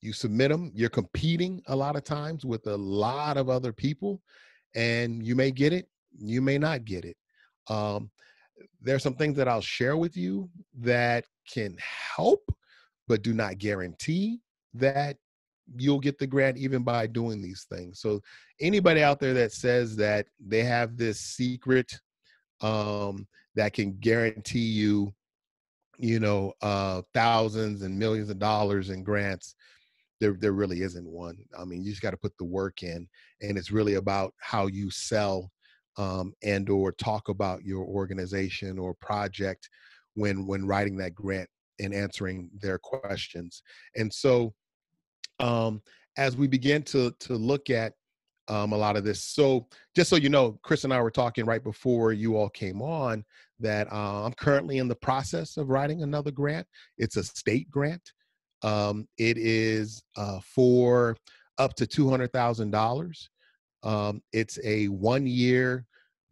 you submit them, you're competing a lot of times with a lot of other people, and you may get it, you may not get it. Um, there's some things that I'll share with you that can help, but do not guarantee that you'll get the grant even by doing these things. So anybody out there that says that they have this secret that can guarantee you, thousands and millions of dollars in grants, there really isn't one. I mean, you just got to put the work in, and it's really about how you sell and or talk about your organization or project when writing that grant and answering their questions. And so um, as we begin to look at a lot of this. So just so you know, Chris and I were talking right before you all came on that I'm currently in the process of writing another grant. It's a state grant. It is for up to $200,000. It's a 1-year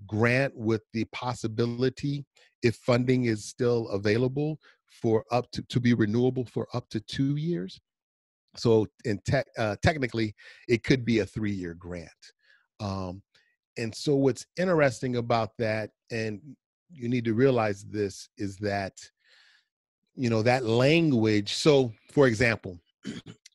grant with the possibility, if funding is still available, for up to be renewable for up to 2 years. So technically, it could be a 3-year grant. Um, and so what's interesting about that, and you need to realize this, is that, that language. So for example,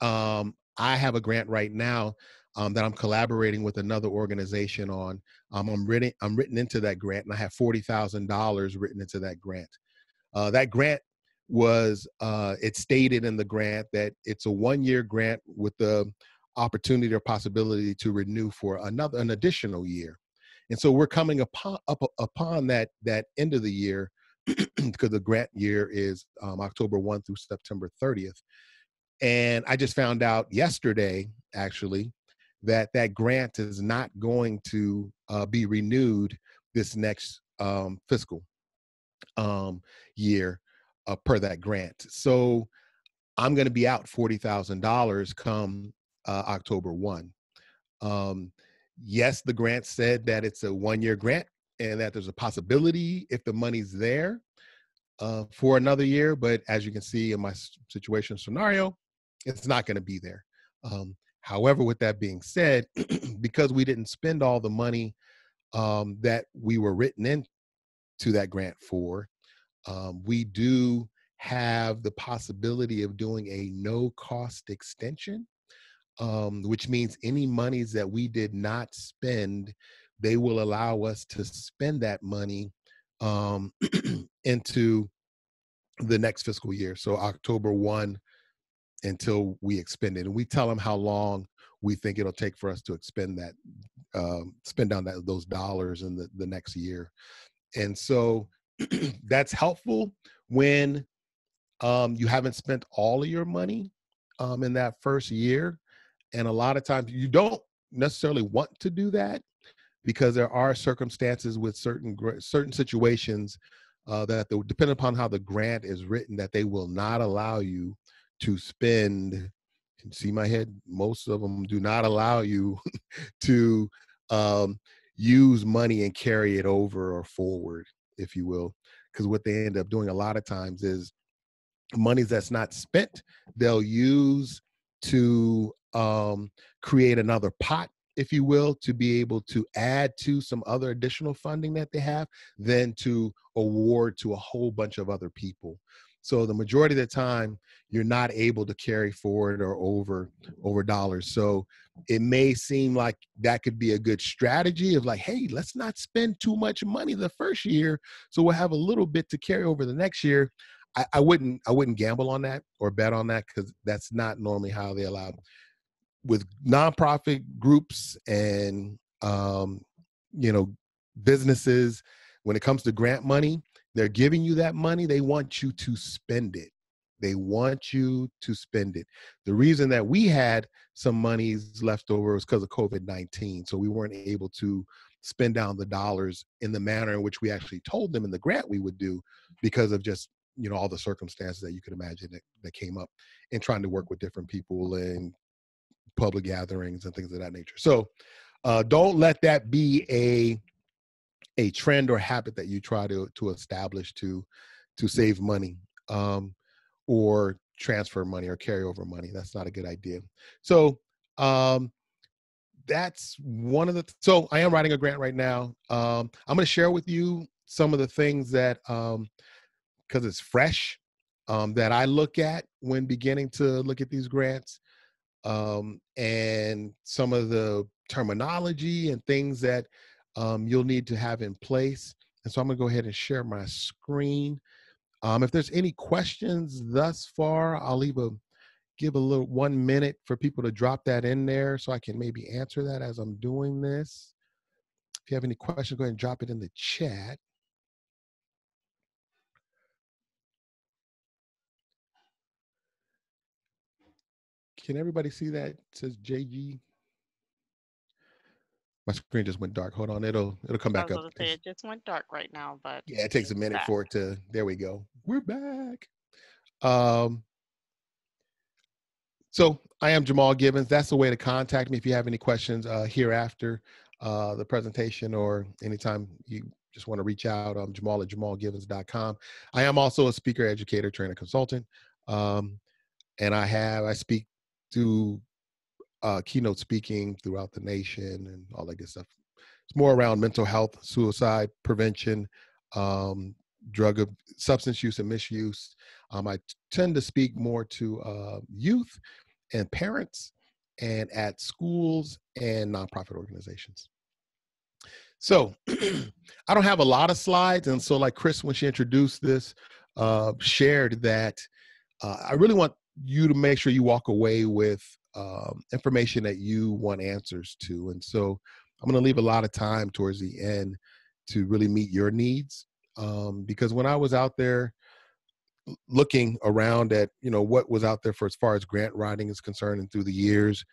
I have a grant right now that I'm collaborating with another organization on. I'm written into that grant, and I have $40,000 written into that grant. That grant was, it stated in the grant that it's a 1-year grant with the opportunity or possibility to renew for an additional year. And so we're coming upon that end of the year because the grant year is October 1 through September 30th. And I just found out yesterday, actually, that grant is not going to be renewed this next fiscal year per that grant. So I'm going to be out $40,000 come October 1. Yes, the grant said that it's a 1-year grant and that there's a possibility, if the money's there, for another year. But as you can see in my situation scenario, it's not going to be there. However, with that being said, because we didn't spend all the money that we were written into that grant for, we do have the possibility of doing a no-cost extension, which means any monies that we did not spend, they will allow us to spend that money into the next fiscal year. So October 1 until we expend it. And we tell them how long we think it'll take for us to expend that, spend down those dollars in the next year. And so that's helpful when you haven't spent all of your money in that first year. And a lot of times you don't necessarily want to do that because there are circumstances with certain situations that depending upon how the grant is written, that they will not allow you to spend. You can see my head. Most of them do not allow you to use money and carry it over or forward, if you will. Because what they end up doing a lot of times is money that's not spent, they'll use to create another pot, if you will, to be able to add to some other additional funding that they have, then to award to a whole bunch of other people. So the majority of the time, you're not able to carry forward or over dollars. So it may seem like that could be a good strategy of like, hey, let's not spend too much money the first year, so we'll have a little bit to carry over the next year. I wouldn't gamble on that or bet on that, because that's not normally how they allow. With nonprofit groups and businesses, when it comes to grant money, they're giving you that money. They want you to spend it. They want you to spend it. The reason that we had some monies left over was because of COVID-19. So we weren't able to spend down the dollars in the manner in which we actually told them in the grant we would do, because of just all the circumstances that you could imagine that came up in trying to work with different people and public gatherings and things of that nature. So don't let that be a trend or habit that you try to establish to save money, or transfer money or carry over money. That's not a good idea. So that's one of the, so I am writing a grant right now. I'm going to share with you some of the things that, because it's fresh, that I look at when beginning to look at these grants, and some of the terminology and things that you'll need to have in place. And so I'm going to go ahead and share my screen. If there's any questions thus far, I'll give a little 1 minute for people to drop that in there so I can maybe answer that as I'm doing this. If you have any questions, go ahead and drop it in the chat. Can everybody see that? It says JG. My screen just went dark. Hold on, it'll come back up. I was going to say it just went dark right now, but Yeah, it takes a minute for it to, there we go. We're back. So I am Jamal Gibbons. That's the way to contact me if you have any questions here after the presentation, or anytime you just want to reach out. I'm Jamal at jamalgibbons.com. I am also a speaker, educator, trainer, consultant. And I speak to keynote speaking throughout the nation and all that good stuff. It's more around mental health, suicide prevention, substance use and misuse. I tend to speak more to youth and parents, and at schools and nonprofit organizations. So I don't have a lot of slides. And so like Chris, when she introduced this, shared that I really want you to make sure you walk away with information that you want answers to. And so I'm going to leave a lot of time towards the end to really meet your needs. Because when I was out there looking around at, what was out there for as far as grant writing is concerned, and through the years,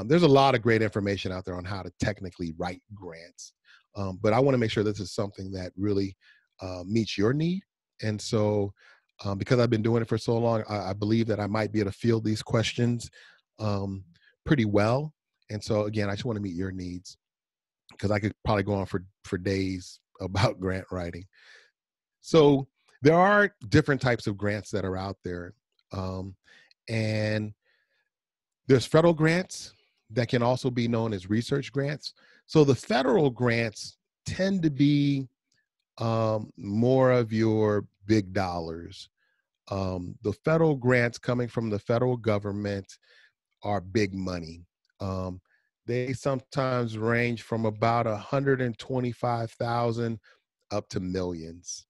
there's a lot of great information out there on how to technically write grants. But I want to make sure this is something that really meets your need. And so because I've been doing it for so long, I believe that I might be able to field these questions pretty well. And so again, I just want to meet your needs, because I could probably go on for days about grant writing. So there are different types of grants that are out there. And there's federal grants that can also be known as research grants. So the federal grants tend to be more of your big dollars. The federal grants coming from the federal government are big money. They sometimes range from about 125,000 up to millions.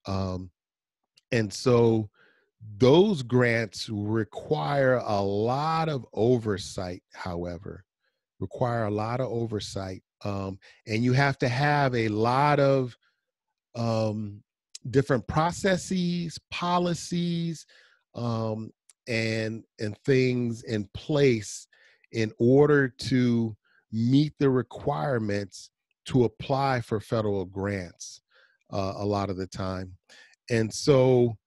And so those grants require a lot of oversight, however, and you have to have a lot of different processes, policies, and things in place in order to meet the requirements to apply for federal grants a lot of the time. And so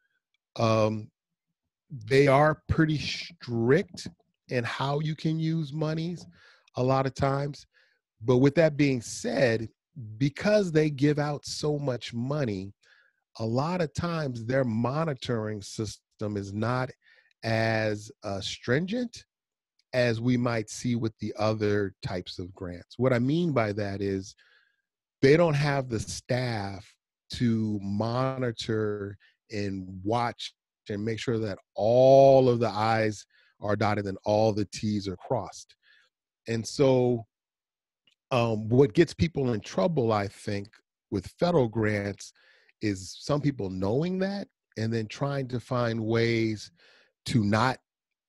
they are pretty strict in how you can use monies a lot of times. But with that being said, because they give out so much money, a lot of times their monitoring system is not as stringent as we might see with the other types of grants. What I mean by that is they don't have the staff to monitor and watch and make sure that all of the I's are dotted and all the T's are crossed. And so what gets people in trouble, I think, with federal grants is some people knowing that and then trying to find ways to not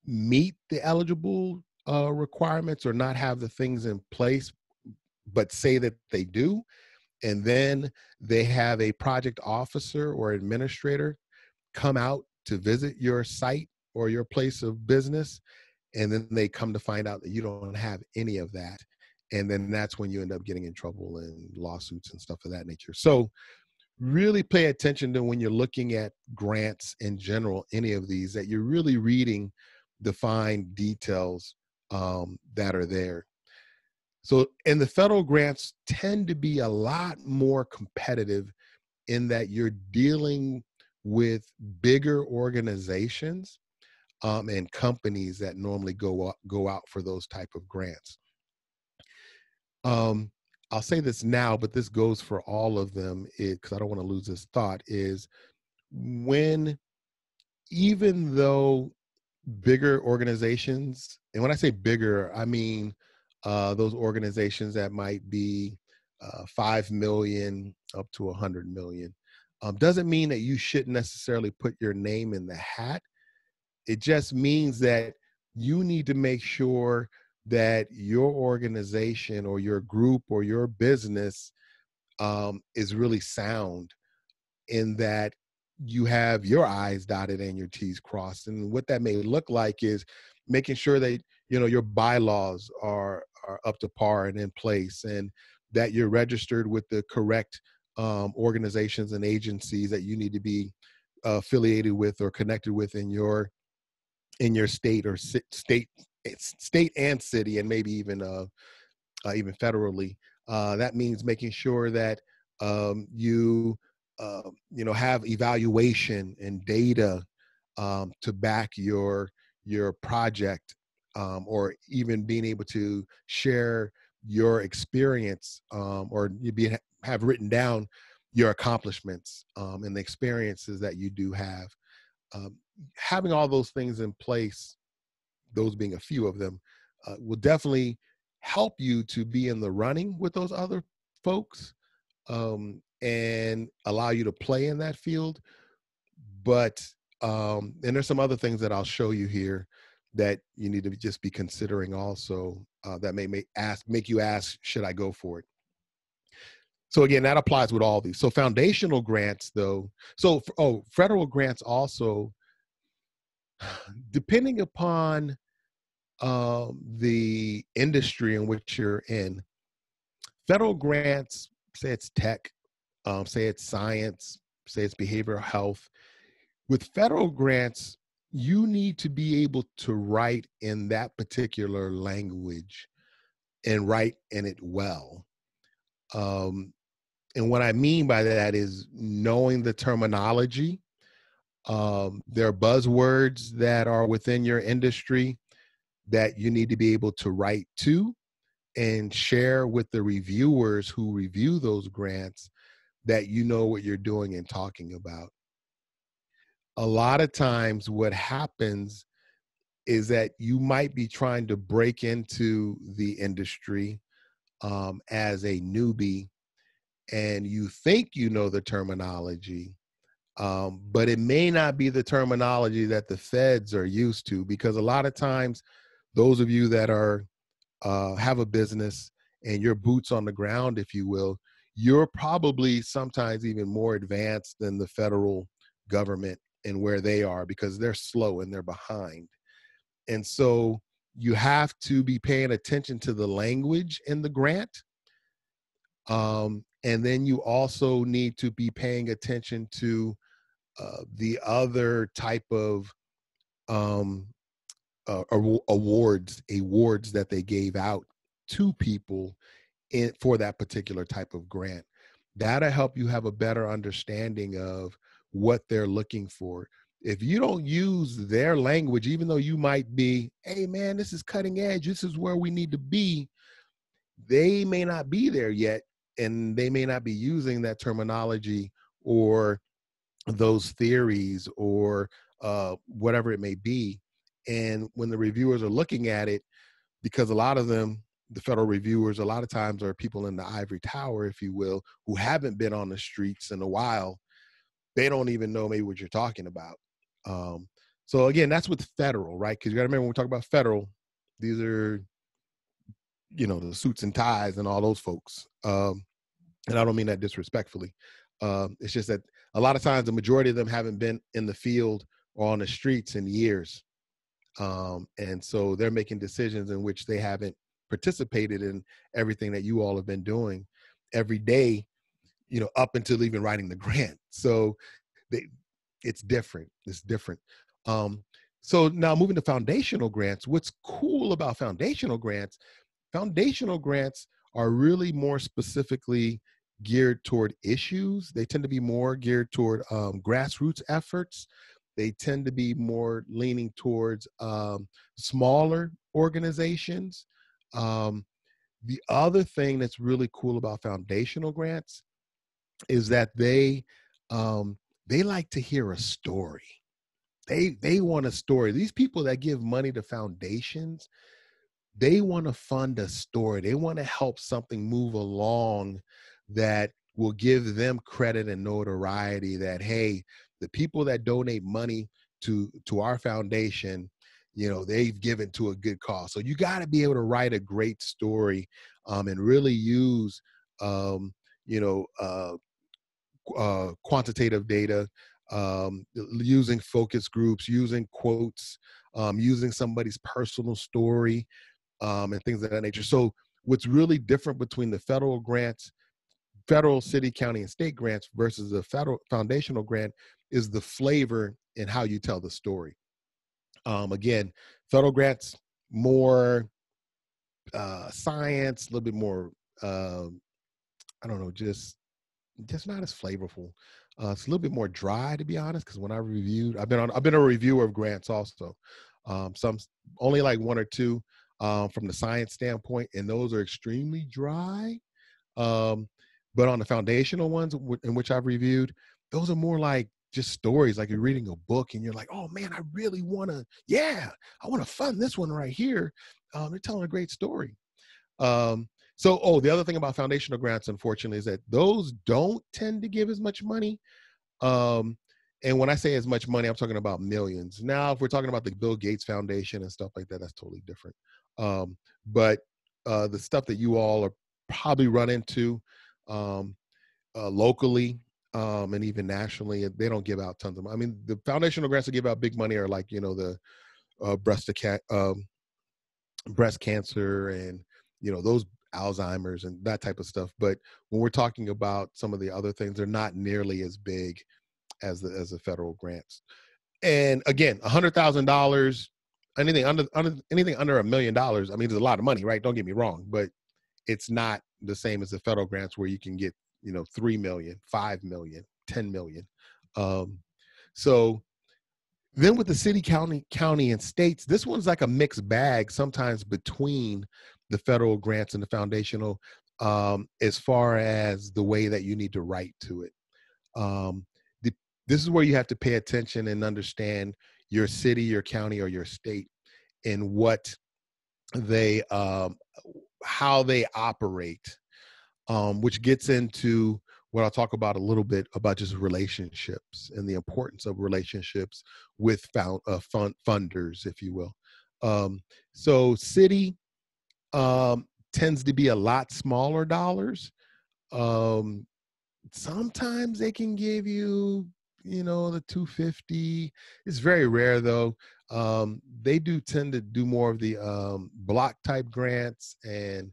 meet the eligible requirements or not have the things in place, but say that they do. And then they have a project officer or administrator come out to visit your site or your place of business. And then they come to find out that you don't have any of that. And then that's when you end up getting in trouble and lawsuits and stuff of that nature. So really pay attention to when you're looking at grants in general, any of these, that you're really reading the fine details that are there. So, and the federal grants tend to be a lot more competitive in that you're dealing with bigger organizations and companies that normally go out for those type of grants. I'll say this now, but this goes for all of them, because I don't want to lose this thought, is when, even though bigger organizations, and when I say bigger, I mean those organizations that might be 5 million up to 100 million, doesn't mean that you shouldn't necessarily put your name in the hat. It just means that you need to make sure that your organization or your group or your business is really sound, in that you have your I's dotted and your T's crossed. And what that may look like is making sure that, your bylaws are up to par and in place, and that you're registered with the correct organizations and agencies that you need to be affiliated with or connected with in your state, or state and city, and maybe even federally. That means making sure that you have evaluation and data to back your project, or even being able to share your experience, or have written down your accomplishments and the experiences that you do have. Having all those things in place, those being a few of them, will definitely help you to be in the running with those other folks, and allow you to play in that field. But and there's some other things that I'll show you here that you need to just be considering also, that may make you ask, should I go for it? So again, that applies with all these. So foundational grants, though. So federal grants also, depending upon the industry in which you're in, federal grants, say it's tech, say it's science, say it's behavioral health. With federal grants, you need to be able to write in that particular language and write in it well. And what I mean by that is knowing the terminology. There are buzzwords that are within your industry that you need to be able to write to and share with the reviewers who review those grants, that you know what you're doing and talking about. A lot of times what happens is that you might be trying to break into the industry as a newbie, and you think you know the terminology, but it may not be the terminology that the feds are used to, because a lot of times those of you that are have a business and your boots on the ground, if you will, you're probably sometimes even more advanced than the federal government and where they are, because they're slow and they're behind. And so you have to be paying attention to the language in the grant. And then you also need to be paying attention to the other type of awards that they gave out to people for that particular type of grant. That'll help you have a better understanding of what they're looking for. If you don't use their language, even though you might be, hey man, this is cutting edge, this is where we need to be, they may not be there yet, and they may not be using that terminology or those theories or whatever it may be. And when the reviewers are looking at it, because a lot of them, the federal reviewers, a lot of times are people in the ivory tower, if you will, who haven't been on the streets in a while. They don't even know maybe what you're talking about. So again, that's with federal, right? Because you got to remember, when we talk about federal, these are, the suits and ties and all those folks. And I don't mean that disrespectfully. It's just that a lot of times the majority of them haven't been in the field or on the streets in years. And so they're making decisions in which they haven't participated in everything that you all have been doing every day, up until even writing the grant. So it's different. It's different. So now moving to foundational grants, what's cool about foundational grants are really more specifically geared toward issues. They tend to be more geared toward grassroots efforts. they tend to be more leaning towards smaller organizations. Um, the other thing that's really cool about foundational grants is that they like to hear a story. They want a story. These people that give money to foundations, they want to fund a story. They want to help something move along that will give them credit and notoriety that, hey, the people that donate money to our foundation, they've given to a good cause. So you got to be able to write a great story, and really use um, you know uh, quantitative data, using focus groups, using quotes, using somebody's personal story, and things of that nature. So what's really different between the federal grants, federal, city, county, and state grants versus the federal foundational grant is the flavor in how you tell the story. Again, federal grants, more science, a little bit more, I don't know, just not as flavorful. It's a little bit more dry, to be honest. Because when I reviewed, I've been a reviewer of grants also. Some only like one or two from the science standpoint, and those are extremely dry. Um, but on the foundational ones in which I've reviewed, those are more like just stories. Like you're reading a book, and you're like, "Oh man, I really want to, yeah, I want to fund this one right here." They're telling a great story. The other thing about foundational grants, unfortunately, is that those don't tend to give as much money. Um, and when I say as much money, I'm talking about millions. Now, if we're talking about the Bill Gates Foundation and stuff like that, that's totally different. But the stuff that you all are probably run into um, locally, and even nationally, they don't give out tons of money. I mean, the foundational grants that give out big money are like, the breast cancer and those Alzheimer's and that type of stuff. But when we're talking about some of the other things, they're not nearly as big as the federal grants. And again, $100,000, anything under $1 million, I mean, there's a lot of money, right? Don't get me wrong, but it's not the same as the federal grants where you can get 3 million, 5 million, 10 million. So then with the city, county, and states, this one's like a mixed bag sometimes between the federal grants and the foundational, as far as the way that you need to write to it. Um, this is where you have to pay attention and understand your city, your county, or your state, and what they, how they operate, which gets into what I'll talk about a little bit about just relationships and the importance of relationships with funders, if you will. So city tends to be a lot smaller dollars. Sometimes they can give you, the 250. It's very rare though. They do tend to do more of the block type grants, and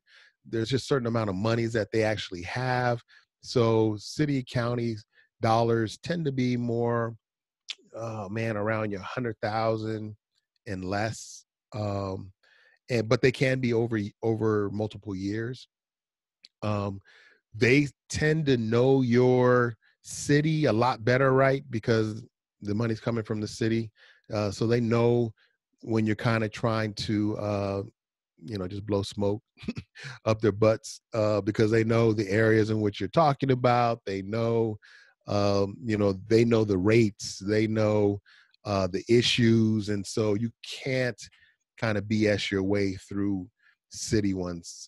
there's just certain amount of monies that they actually have. So city, counties dollars tend to be more, around your 100,000 and less. But they can be over multiple years. They tend to know your city a lot better, right? Because the money's coming from the city. So they know when you're kind of trying to, just blow smoke up their butts, because they know the areas in which you're talking about. They know, they know the rates, they know the issues. And so you can't kind of BS your way through city ones.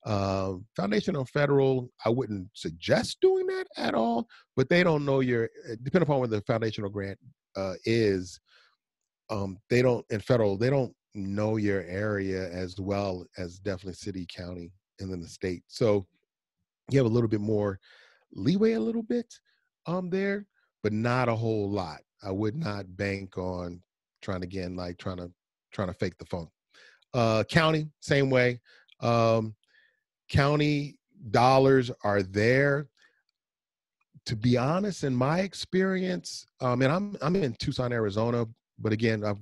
Foundational federal, I wouldn't suggest doing that at all, but they don't know depending upon where the foundational grant is, they don't, in federal, they don't know your area as well as definitely city, county, and then the state. So you have a little bit more leeway, a little bit there, but not a whole lot. I would not bank on trying to fake the funk. County, same way. County dollars are there. To be honest, in my experience, and I'm in Tucson, Arizona, but again, I've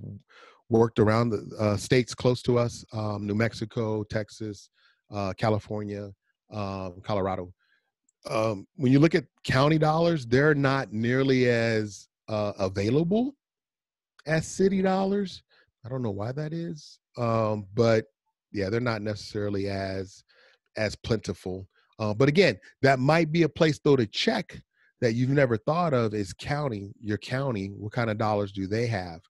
worked around the states close to us: New Mexico, Texas, California, Colorado. When you look at county dollars, they're not nearly as available as city dollars. I don't know why that is, but yeah, they're not necessarily as plentiful. But again, that might be a place though to check that you've never thought of is your county. What kind of dollars do they have?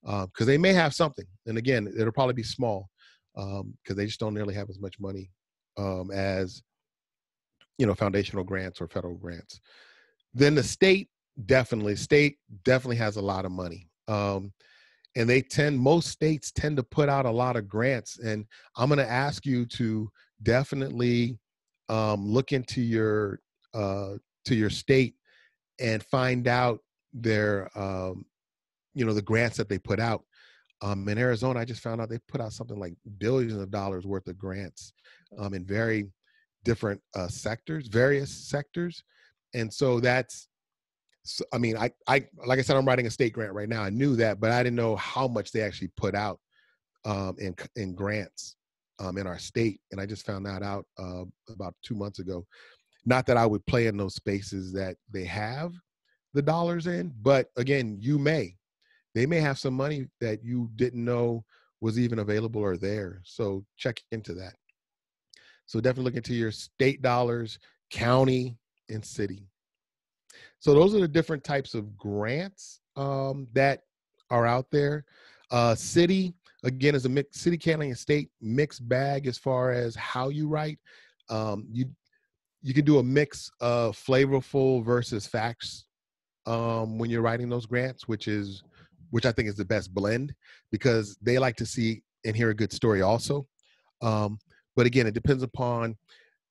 Because they may have something, and again, it'll probably be small because they just don't nearly have as much money as foundational grants or federal grants. Then the state definitely has a lot of money. And most states tend to put out a lot of grants. And I'm going to ask you to definitely look into your state and find out their the grants that they put out. In Arizona, I just found out they put out something like billions of dollars worth of grants in very different various sectors. And so I mean, like I said, I'm writing a state grant right now. I knew that, but I didn't know how much they actually put out in grants in our state. And I just found that out about 2 months ago. Not that I would play in those spaces that they have the dollars in, but again, they may have some money that you didn't know was even available or there. So check into that. So definitely look into your state dollars, county, and city. So those are the different types of grants that are out there. City, again, is a mix. City, county, and state mixed bag as far as how you write. You can do a mix of flavorful versus facts when you're writing those grants, which I think is the best blend because they like to see and hear a good story also. But again, it depends upon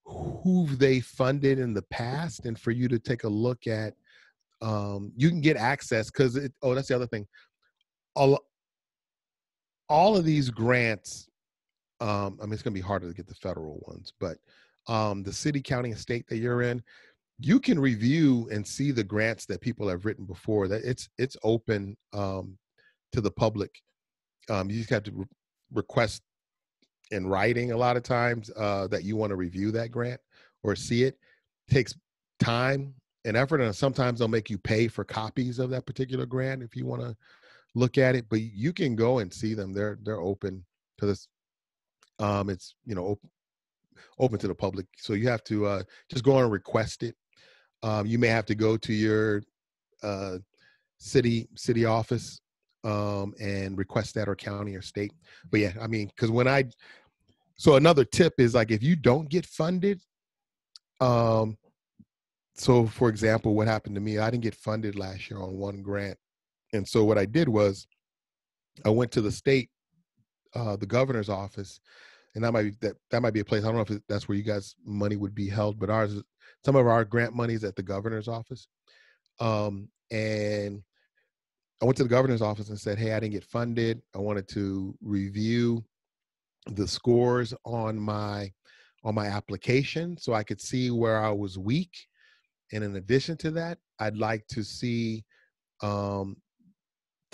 who they funded in the past, and for you to take a look at, you can get access because that's the other thing. All of these grants, I mean, it's going to be harder to get the federal ones, but the city, county, and state that you're in, you can review and see the grants that people have written before. That it's open to the public. You just have to request in writing a lot of times that you want to review that grant or see it. Takes time and effort, and sometimes they'll make you pay for copies of that particular grant if you want to look at it. But you can go and see them. They're open to this. It's open to the public, so you have to just go and request it. You may have to go to your city office and request that, or county or state. But yeah, I mean, because so another tip is, like, if you don't get funded, so for example, what happened to me, I didn't get funded last year on one grant. And so what I did was I went to the state, the governor's office, and that might be a place. I don't know if that's where you guys' money would be held, but some of our grant money is at the governor's office. And I went to the governor's office and said, hey, I didn't get funded. I wanted to review the scores on my application so I could see where I was weak. And in addition to that, I'd like to see 3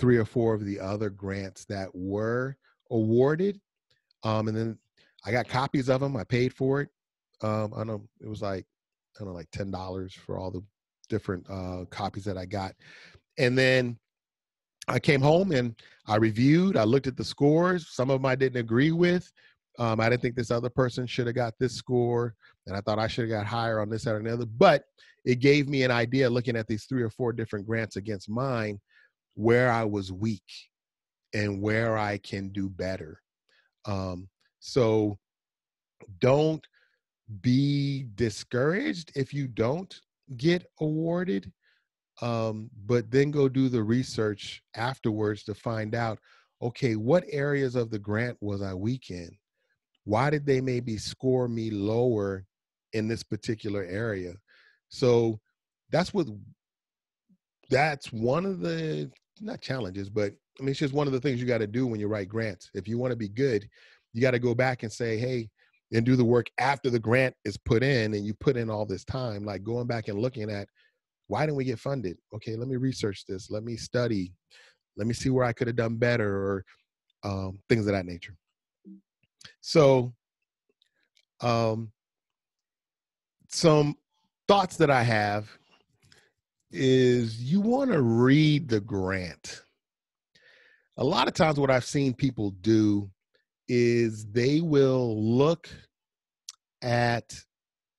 or 4 of the other grants that were awarded. And then I got copies of them. I paid for it. I know it was like $10 for all the different copies that I got. And then I came home and I looked at the scores. Some of them I didn't agree with. I didn't think this other person should have got this score, and I thought I should have got higher on this, that, or another. But it gave me an idea, looking at these 3 or 4 different grants against mine, where I was weak and where I can do better. So don't be discouraged if you don't get awarded. But then go do the research afterwards to find out, okay, what areas of the grant was I weak in? Why did they maybe score me lower in this particular area? So that's one of the, not challenges, but I mean, it's just one of the things you got to do when you write grants. If you want to be good, you got to go back and say, hey, and do the work after the grant is put in and you put in all this time, like going back and looking at, why didn't we get funded? Okay, let me research this. Let me study. Let me see where I could have done better, or things of that nature. So some thoughts that I have is, you want to read the grant. A lot of times what I've seen people do is they will look at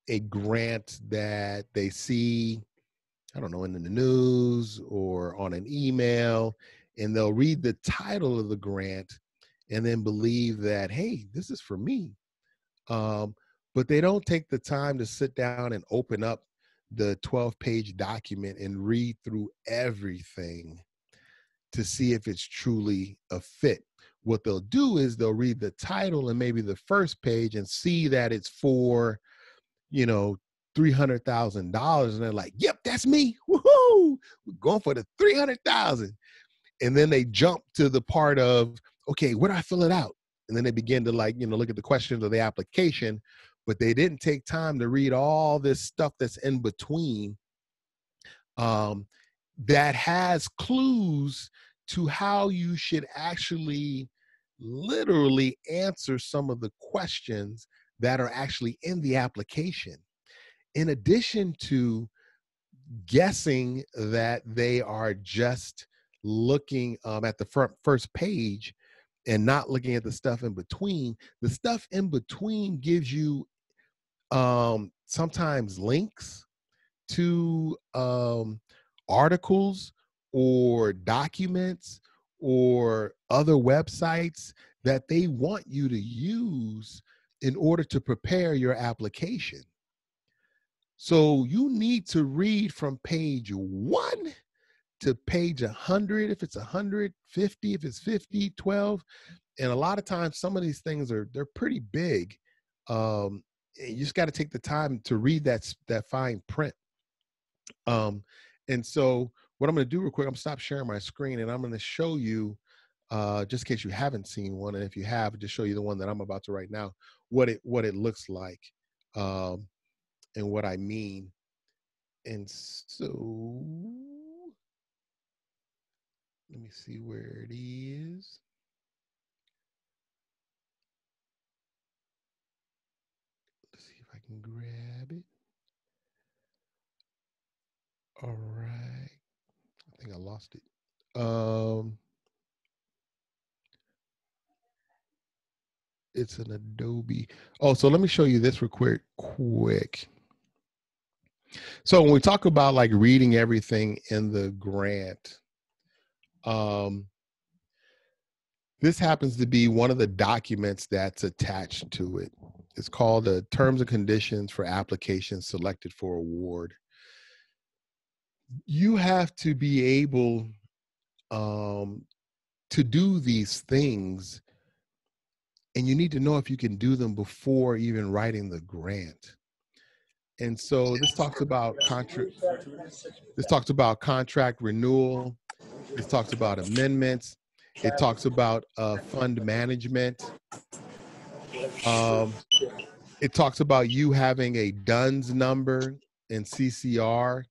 a grant that they see, I don't know, in the news or on an email, and they'll read the title of the grant and then believe that, hey, this is for me. Um, but they don't take the time to sit down and open up the 12-page document and read through everything to see if it's truly a fit. What they'll do is they'll read the title and maybe the first page and see that it's for, you know, $300,000, and they're like, "Yep, that's me. Woohoo! We're going for the 300,000." And then they jump to the part of, okay, where do I fill it out? And then they begin to, like, you know, look at the questions of the application, but they didn't take time to read all this stuff that's in between, um, that has clues to how you should actually literally answer some of the questions that are actually in the application. In addition to guessing that they are just looking at the first page and not looking at the stuff in between, the stuff in between gives you sometimes links to articles or documents or other websites that they want you to use in order to prepare your application. So you need to read from page 1 to page 100, if it's 150, if it's 50, 12. And a lot of times some of these things they're pretty big. You just got to take the time to read that fine print. And so what I'm going to do real quick, I'm going to stop sharing my screen and I'm going to show you, just in case you haven't seen one, and if you have, just show you the one that I'm about to write now, what it looks like, and what I mean. And so let me see where it is. Let's see if I can grab it. All right. I think I lost it. It's an Adobe. Oh, so let me show you this real quick. So when we talk about like reading everything in the grant, this happens to be one of the documents that's attached to it. It's called the Terms and Conditions for Applications Selected for Award. You have to be able to do these things, and you need to know if you can do them before even writing the grant. And so this talks about contract renewal. This talks about amendments. It talks about fund management. It talks about you having a DUNS number and CCR.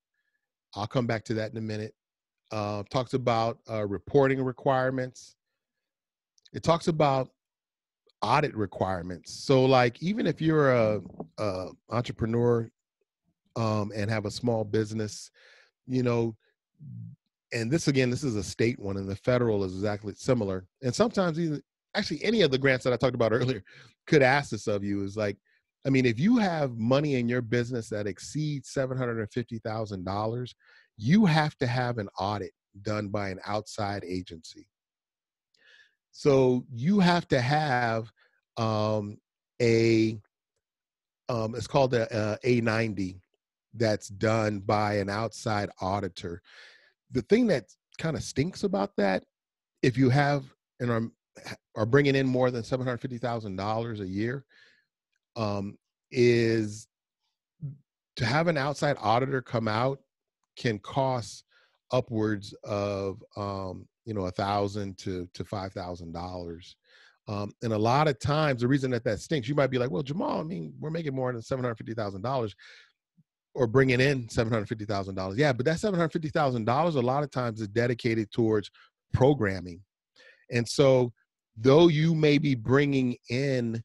I'll come back to that in a minute. Talks about reporting requirements. It talks about audit requirements. So like, even if you're a entrepreneur and have a small business, you know, and this is a state one, and the federal is exactly similar. And sometimes even actually any of the grants that I talked about earlier could ask this of you, is like, I mean, if you have money in your business that exceeds $750,000, you have to have an audit done by an outside agency. So you have to have it's called the A90 that's done by an outside auditor. The thing that kind of stinks about that, if you have and are bringing in more than $750,000 a year, is to have an outside auditor come out can cost upwards of $1,000 to $5,000. And a lot of times the reason that stinks, you might be like, well, Jamal, I mean, we're making more than $750,000 or bringing in $750,000. Yeah, but that $750,000 a lot of times is dedicated towards programming. And so though you may be bringing in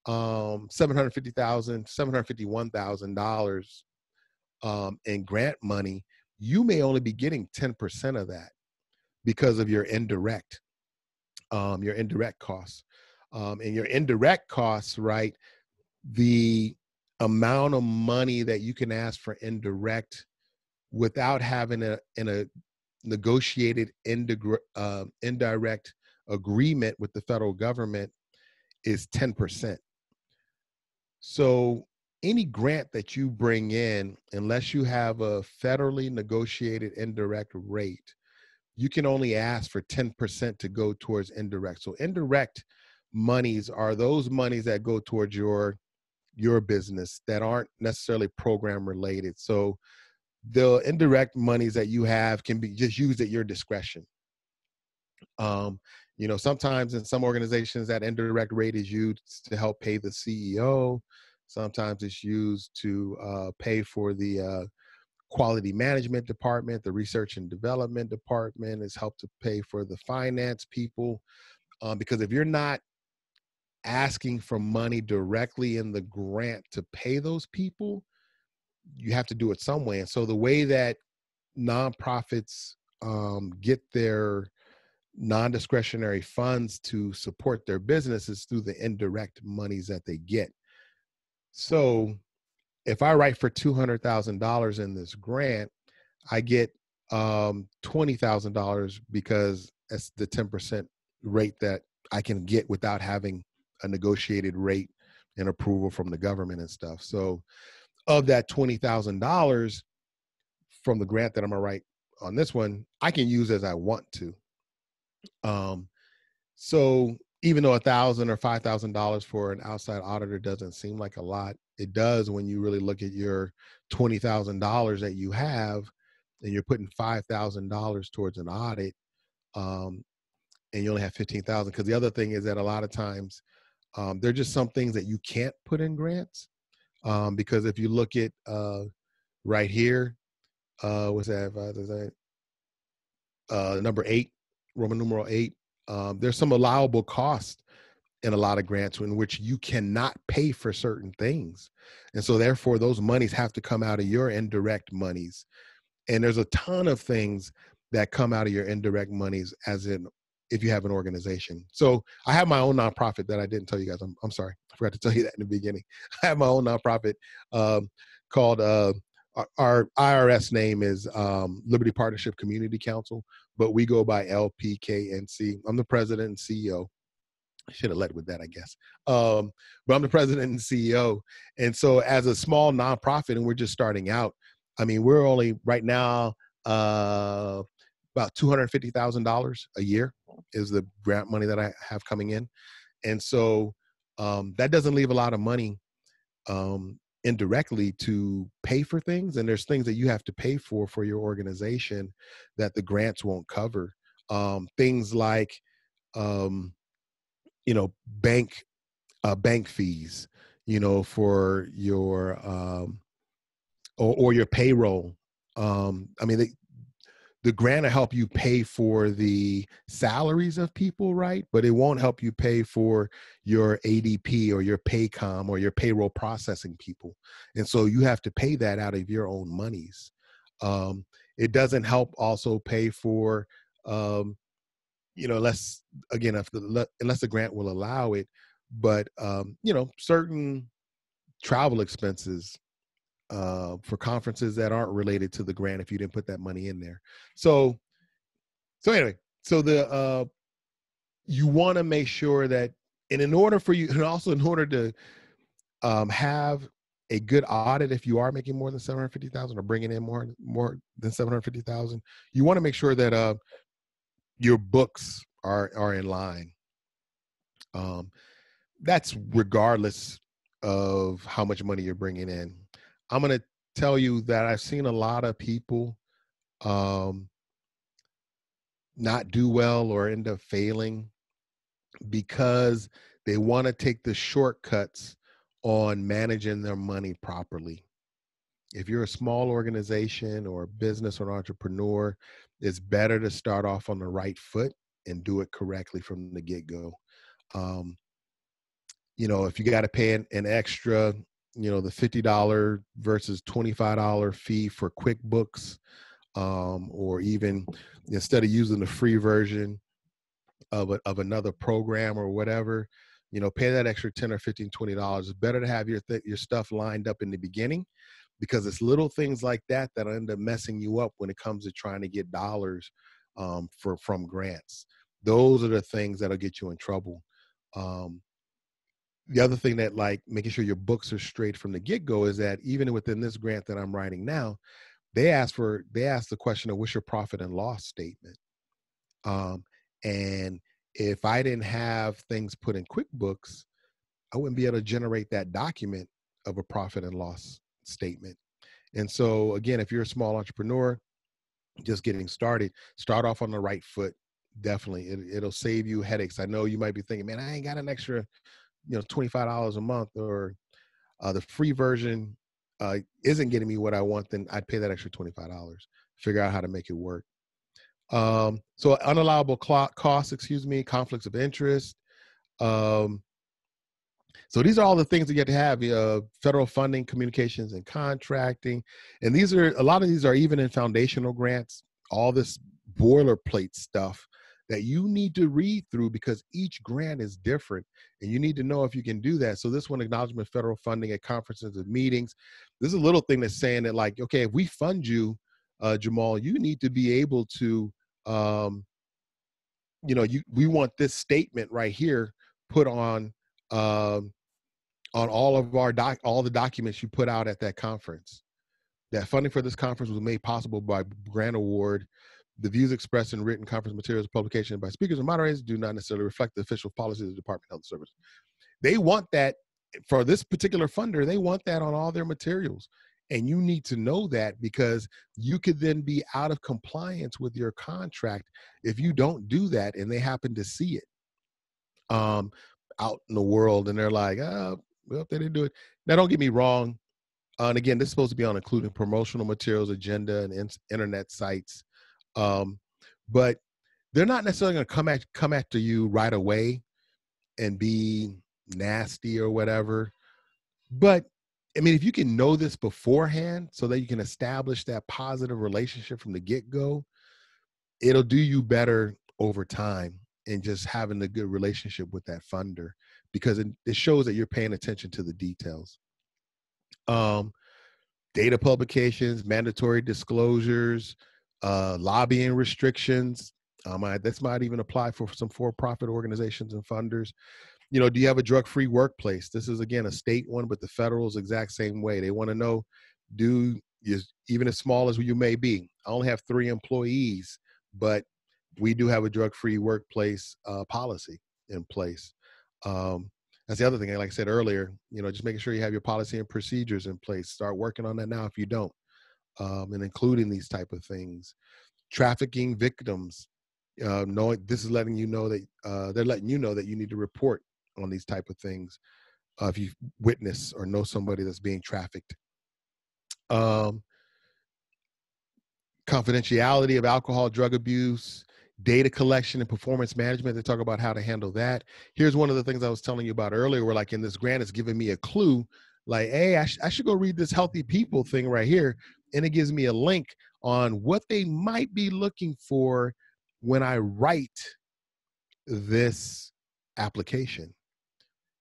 $751,000 in grant money, you may only be getting 10% of that because of your indirect. your indirect costs. And your indirect costs, right? The amount of money that you can ask for indirect without having a negotiated indirect agreement with the federal government is 10%. So any grant that you bring in, unless you have a federally negotiated indirect rate, you can only ask for 10% to go towards indirect. So indirect monies are those monies that go towards your business that aren't necessarily program related. So the indirect monies that you have can be just used at your discretion. Sometimes in some organizations that indirect rate is used to help pay the CEO. Sometimes it's used to pay for the quality management department, the research and development department. Is helped to pay for the finance people. Because if you're not asking for money directly in the grant to pay those people, you have to do it some way. And so the way that nonprofits get their non-discretionary funds to support their businesses through the indirect monies that they get. So if I write for $200,000 in this grant, I get $20,000 because that's the 10% rate that I can get without having a negotiated rate and approval from the government and stuff. So of that $20,000 from the grant that I'm gonna write on this one, I can use as I want to. So even though $1,000 or $5,000 for an outside auditor doesn't seem like a lot, it does when you really look at your $20,000 that you have, and you're putting $5,000 towards an audit, and you only have $15,000. Because the other thing is that a lot of times there are just some things that you can't put in grants, because if you look at right here, what's that? Number 8, Roman numeral 8. There's some allowable costs in a lot of grants in which you cannot pay for certain things. And so therefore those monies have to come out of your indirect monies. And there's a ton of things that come out of your indirect monies as in if you have an organization. So I have my own nonprofit that I didn't tell you guys. I'm sorry. I forgot to tell you that in the beginning. I have my own nonprofit called our IRS name is Liberty Partnership Community Council, but we go by LPKNC. I'm the president and CEO. I should have led with that, I guess. But I'm the president and CEO. And so as a small nonprofit, and we're just starting out, I mean, we're only right now about $250,000 a year is the grant money that I have coming in. And so that doesn't leave a lot of money indirectly to pay for things. And there's things that you have to pay for your organization that the grants won't cover. Things like, bank fees, for your, or your payroll. I mean, the grant will help you pay for the salaries of people, right? But it won't help you pay for your ADP or your Paycom or your payroll processing people. And so you have to pay that out of your own monies. It doesn't help also pay for, unless the grant will allow it, but, certain travel expenses, for conferences that aren't related to the grant if you didn't put that money in there. So anyway, so you want to make sure that, and in order for you, and also in order to have a good audit, if you are making more than 750,000 or bringing in more than 750,000, you want to make sure that your books are in line. That's regardless of how much money you're bringing in. I'm going to tell you that I've seen a lot of people not do well or end up failing because they want to take the shortcuts on managing their money properly. If you're a small organization or a business or an entrepreneur, it's better to start off on the right foot and do it correctly from the get-go. If you got to pay an extra, the $50 versus $25 fee for QuickBooks, or even instead of using the free version, of another program or whatever, pay that extra 10 or 15, $20. It's better to have your stuff lined up in the beginning, because it's little things like that that end up messing you up when it comes to trying to get dollars from grants. Those are the things that'll get you in trouble. The other thing that, like, making sure your books are straight from the get-go is that even within this grant that I'm writing now, they ask the question of what's your profit and loss statement. And if I didn't have things put in QuickBooks, I wouldn't be able to generate that document of a profit and loss statement. And so again, if you're a small entrepreneur just getting started, start off on the right foot. Definitely. It'll save you headaches. I know you might be thinking, man, I ain't got an extra, $25 a month, or the free version isn't getting me what I want, then I'd pay that extra $25. Figure out how to make it work. So unallowable costs, conflicts of interest. So these are all the things that you have to have, federal funding, communications, and contracting. And a lot of these are even in foundational grants, all this boilerplate stuff that you need to read through, because each grant is different and you need to know if you can do that. So this one, acknowledgement federal funding at conferences and meetings. This is a little thing that's saying that, like, okay, if we fund you, Jamal, you need to be able to, we want this statement right here put on all of all the documents you put out at that conference. That funding for this conference was made possible by grant award. The views expressed in written conference materials, publication by speakers and moderators do not necessarily reflect the official policies of the Department of Health Services. They want that for this particular funder. They want that on all their materials. And you need to know that, because you could then be out of compliance with your contract if you don't do that and they happen to see it out in the world and they're like, oh, well, they didn't do it. Now, don't get me wrong. And again, this is supposed to be on including promotional materials, agenda, and internet sites. But they're not necessarily going to come after you right away and be nasty or whatever. But I mean, if you can know this beforehand so that you can establish that positive relationship from the get-go, it'll do you better over time and just having a good relationship with that funder, because it shows that you're paying attention to the details. Data publications, mandatory disclosures, lobbying restrictions. This might even apply for some for-profit organizations and funders. Do you have a drug-free workplace? This is, again, a state one, but the federal is the exact same way. They want to know, even as small as you may be, I only have 3 employees, but we do have a drug-free workplace policy in place. That's the other thing, like I said earlier, just making sure you have your policy and procedures in place. Start working on that now if you don't, and including these type of things. Trafficking victims, knowing this is letting you know that they're letting you know that you need to report on these type of things if you witness or know somebody that's being trafficked. Confidentiality of alcohol, drug abuse, data collection and performance management. They talk about how to handle that. Here's one of the things I was telling you about earlier, where, like, in this grant, it's giving me a clue, like, hey, I should go read this healthy people thing right here. And it gives me a link on what they might be looking for when I write this application.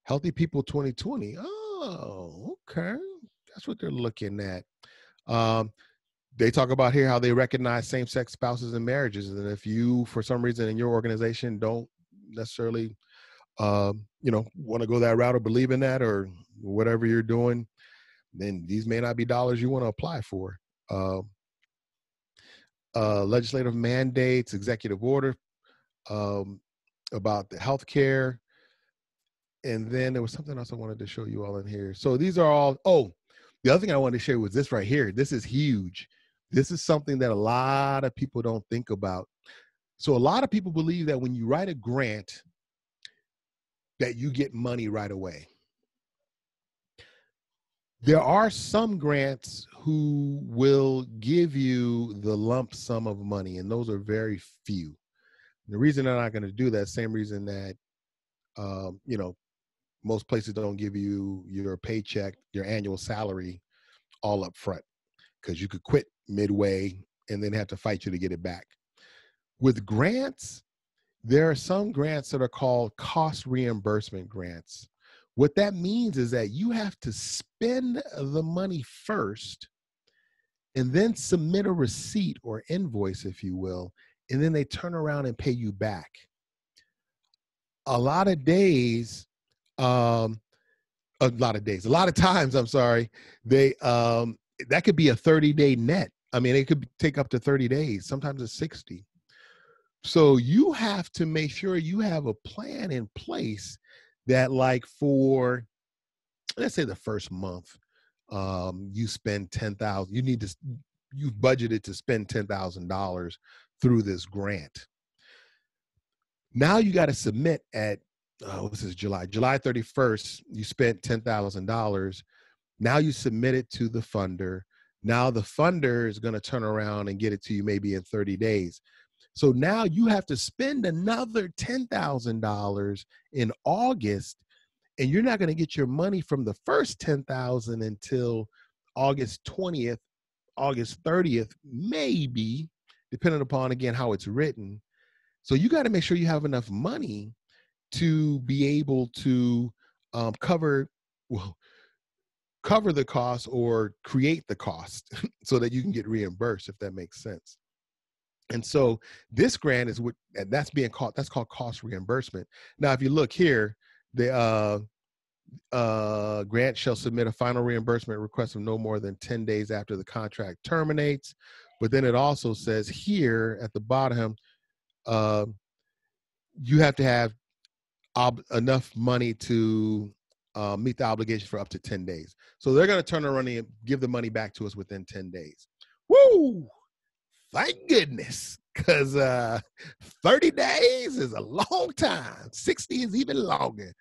Healthy People 2020. Oh, okay. That's what they're looking at. They talk about here how they recognize same-sex spouses and marriages. And if you, for some reason in your organization, don't necessarily, want to go that route or believe in that or whatever you're doing, then these may not be dollars you want to apply for. Legislative mandates, executive order about the healthcare. And then there was something else I wanted to show you all in here. So these are all, the other thing I wanted to share was this right here. This is huge. This is something that a lot of people don't think about. So a lot of people believe that when you write a grant, that you get money right away. There are some grants who will give you the lump sum of money, and those are very few. The reason they're not going to do that, same reason that, most places don't give you your paycheck, your annual salary all up front, because you could quit midway and then have to fight you to get it back. With grants, There are some grants that are called cost reimbursement grants. What that means is that you have to spend the money first and then submit a receipt or invoice, if you will, and then they turn around and pay you back. A lot of times, I'm sorry, they that could be a 30-day net. I mean, it could take up to 30 days. Sometimes it's 60. So you have to make sure you have a plan in place that, like, for, let's say, the first month, you spend 10,000. You've budgeted to spend $10,000 through this grant. Now you got to submit at this is July 31st. You spent $10,000. Now you submit it to the funder. Now the funder is going to turn around and get it to you maybe in 30 days. So now you have to spend another $10,000 in August, and you're not going to get your money from the first $10,000 until August 20th, August 30th, maybe, depending upon, again, how it's written. So you got to make sure you have enough money to be able to cover the cost or create the cost so that you can get reimbursed, if that makes sense. And so this grant is that's called cost reimbursement. Now, if you look here, the grant shall submit a final reimbursement request of no more than 10 days after the contract terminates. But then it also says here at the bottom, you have to have enough money to meet the obligation for up to 10 days. So they're going to turn around and give the money back to us within 10 days. Woo! Thank goodness, because 30 days is a long time. 60 is even longer.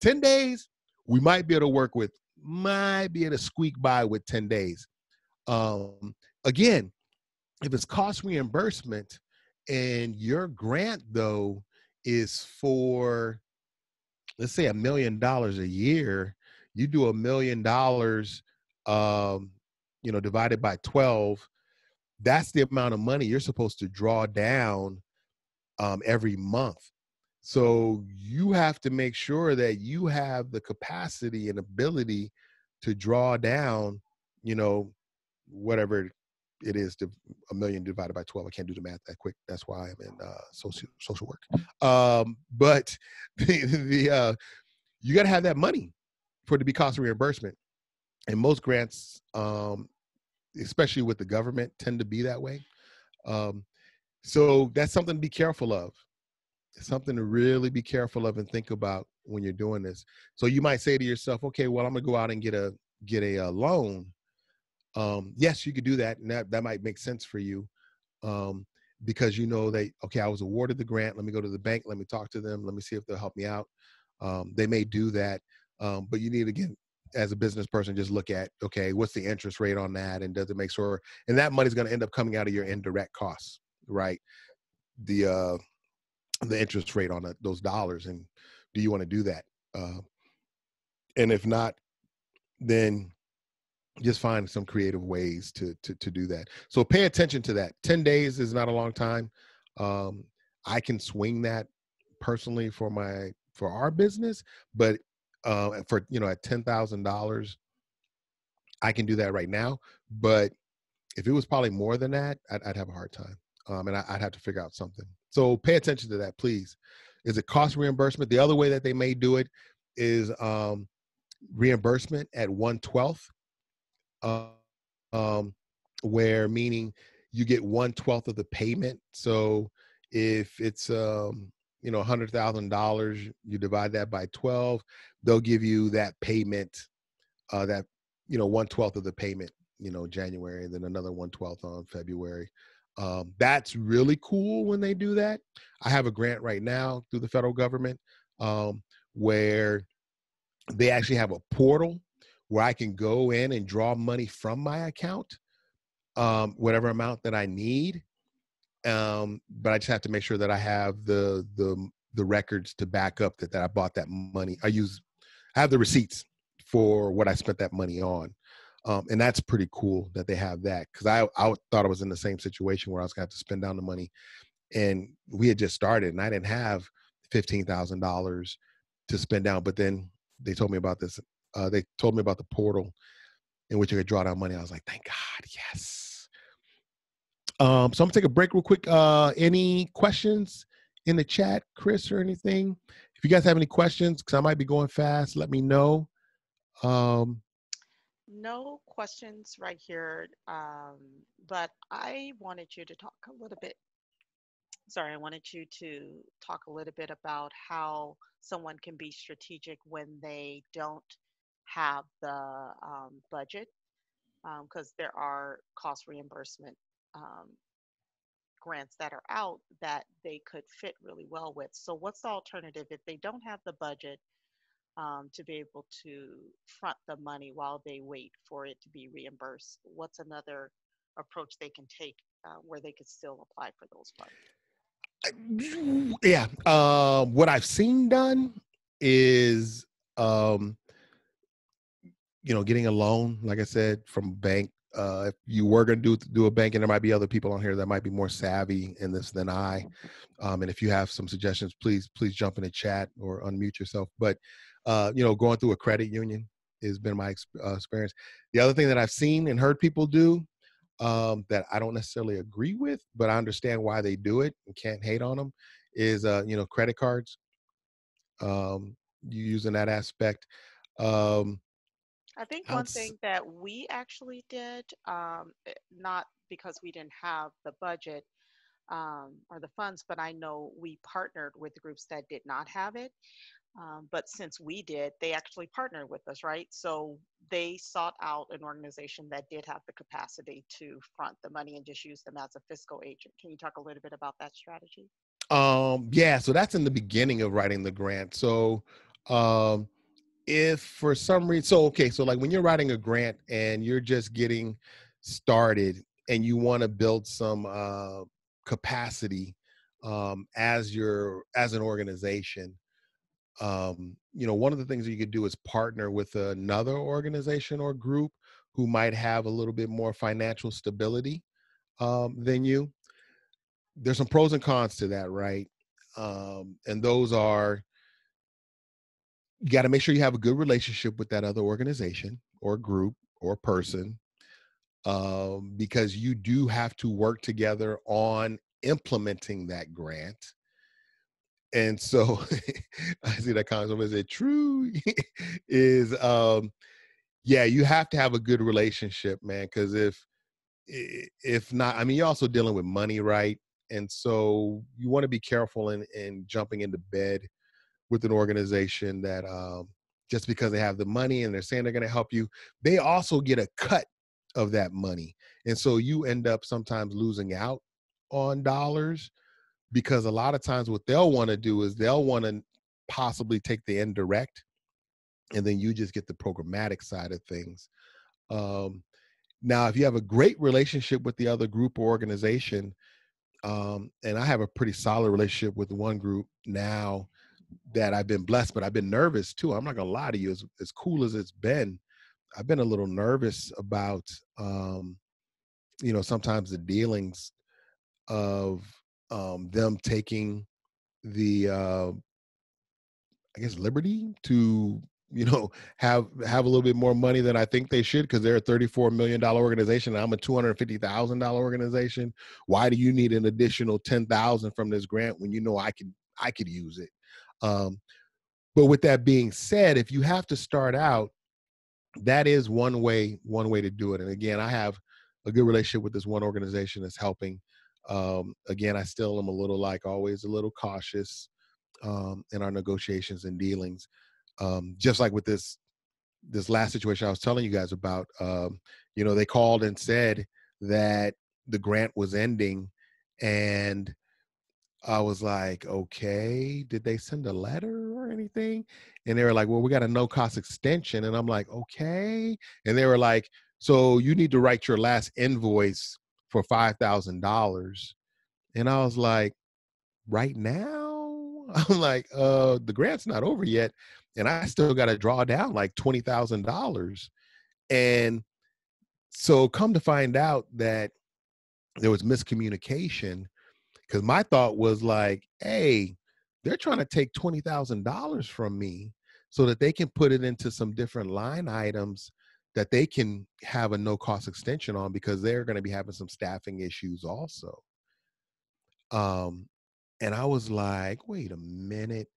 10 days, we might be able to work with, might be able to squeak by with 10 days. Again, if it's cost reimbursement and your grant, though, is for, let's say, $1 million a year, you do $1 million, divided by 12, that's the amount of money you're supposed to draw down every month. So you have to make sure that you have the capacity and ability to draw down, whatever it is, to $1 million divided by 12. I can't do the math that quick. That's why I'm in social work. But you got to have that money for it to be cost reimbursement. And most grants, especially with the government, tend to be that way. So that's something to be careful of. It's something to really be careful of and think about when you're doing this. So you might say to yourself, okay, well, I'm gonna go out and get a loan. Yes, you could do that, and that might make sense for you, because you know that, okay, I was awarded the grant. Let me go to the bank. Let me talk to them. Let me see if they'll help me out. They may do that, but you need, again, as a business person, just look at, okay, what's the interest rate on that, and does it make sure? And that money's going to end up coming out of your indirect costs, right? The interest rate on those dollars, and do you want to do that? And if not, then just find some creative ways to do that. So pay attention to that. 10 days is not a long time. I can swing that personally for our business, but for, at $10,000, I can do that right now. But if it was probably more than that, I'd have a hard time. And I'd have to figure out something. So pay attention to that, please. Is it cost reimbursement? The other way that they may do it is reimbursement at 1/12, where, meaning you get 1/12 of the payment. So if it's $100,000, you divide that by 12, they'll give you that payment, that 1/12 of the payment, January, and then another 1/12 on February. That's really cool when they do that. I have a grant right now through the federal government, where they actually have a portal where I can go in and draw money from my account, whatever amount that I need. But I just have to make sure that I have the records to back up that I bought that money. I have the receipts for what I spent that money on. And that's pretty cool that they have that, because I thought I was in the same situation where I was going to have to spend down the money and we had just started, and I didn't have $15,000 to spend down. But then they told me about this. They told me about the portal in which you could draw down money. I was like, thank God, yes. So I'm gonna take a break real quick. Any questions in the chat, Chris, or anything? If you guys have any questions, because I might be going fast, let me know. No questions right here. But I wanted you to talk a little bit. Sorry, I wanted you to talk a little bit about how someone can be strategic when they don't have the budget, because there are cost reimbursement um, grants that are out that they could fit really well with. So, what's the alternative if they don't have the budget to be able to front the money while they wait for it to be reimbursed? What's another approach they can take where they could still apply for those funds? Yeah. What I've seen done is, um, getting a loan, like I said, from a bank. If you were going to do a bank, and there might be other people on here that might be more savvy in this than I. And if you have some suggestions, please jump in the chat or unmute yourself. But going through a credit union has been my experience. The other thing that I've seen and heard people do, that I don't necessarily agree with, but I understand why they do it and can't hate on them, is credit cards. You using that aspect. Um, I think one outs- thing that we actually did, not because we didn't have the budget or the funds, but I know we partnered with groups that did not have it. But since we did, they actually partnered with us, right? So they sought out an organization that did have the capacity to front the money and just use them as a fiscal agent. Can you talk a little bit about that strategy? yeah, so that's in the beginning of writing the grant. So, um, if for some reason, so okay, so like when you're writing a grant and you're just getting started and you want to build some capacity, as an organization, one of the things that you could do is partner with another organization or group who might have a little bit more financial stability than you. There's some pros and cons to that, right? And those are, you got to make sure you have a good relationship with that other organization or group or person, because you do have to work together on implementing that grant. And so I see that comment. Is it true? Is yeah, you have to have a good relationship, man. Because if not, I mean, you're also dealing with money, right? And so you want to be careful in jumping into bed with an organization that, just because they have the money and they're saying they're going to help you, they also get a cut of that money. And so you end up sometimes losing out on dollars, because a lot of times what they'll want to do is they'll want to possibly take the indirect, and then you just get the programmatic side of things. Um, Now, if you have a great relationship with the other group or organization, and I have a pretty solid relationship with one group now that I've been blessed, but I've been nervous too. I'm not gonna lie to you. As cool as it's been, I've been a little nervous about, sometimes the dealings of, them taking the, I guess, liberty to, have a little bit more money than I think they should, because they're a $34 million organization and I'm a $250,000 organization. Why do you need an additional 10,000 from this grant when I could use it? Um, but with that being said, if you have to start out, that is one way to do it. And again, I have a good relationship with this one organization that's helping. Again, I still am a little, like always, a little cautious in our negotiations and dealings. Just like with this last situation I was telling you guys about, they called and said that the grant was ending, and I was like, okay, did they send a letter or anything? And they were like, well, we got a no cost extension. And I'm like, okay. And they were like, so you need to write your last invoice for $5,000. And I was like, right now? I'm like, the grant's not over yet. And I still got to draw down like $20,000. And so come to find out that there was miscommunication, Because my thought was like, hey, they're trying to take $20,000 from me so that they can put it into some different line items that they can have a no cost extension on, because they're going to be having some staffing issues also. And I was like, wait a minute.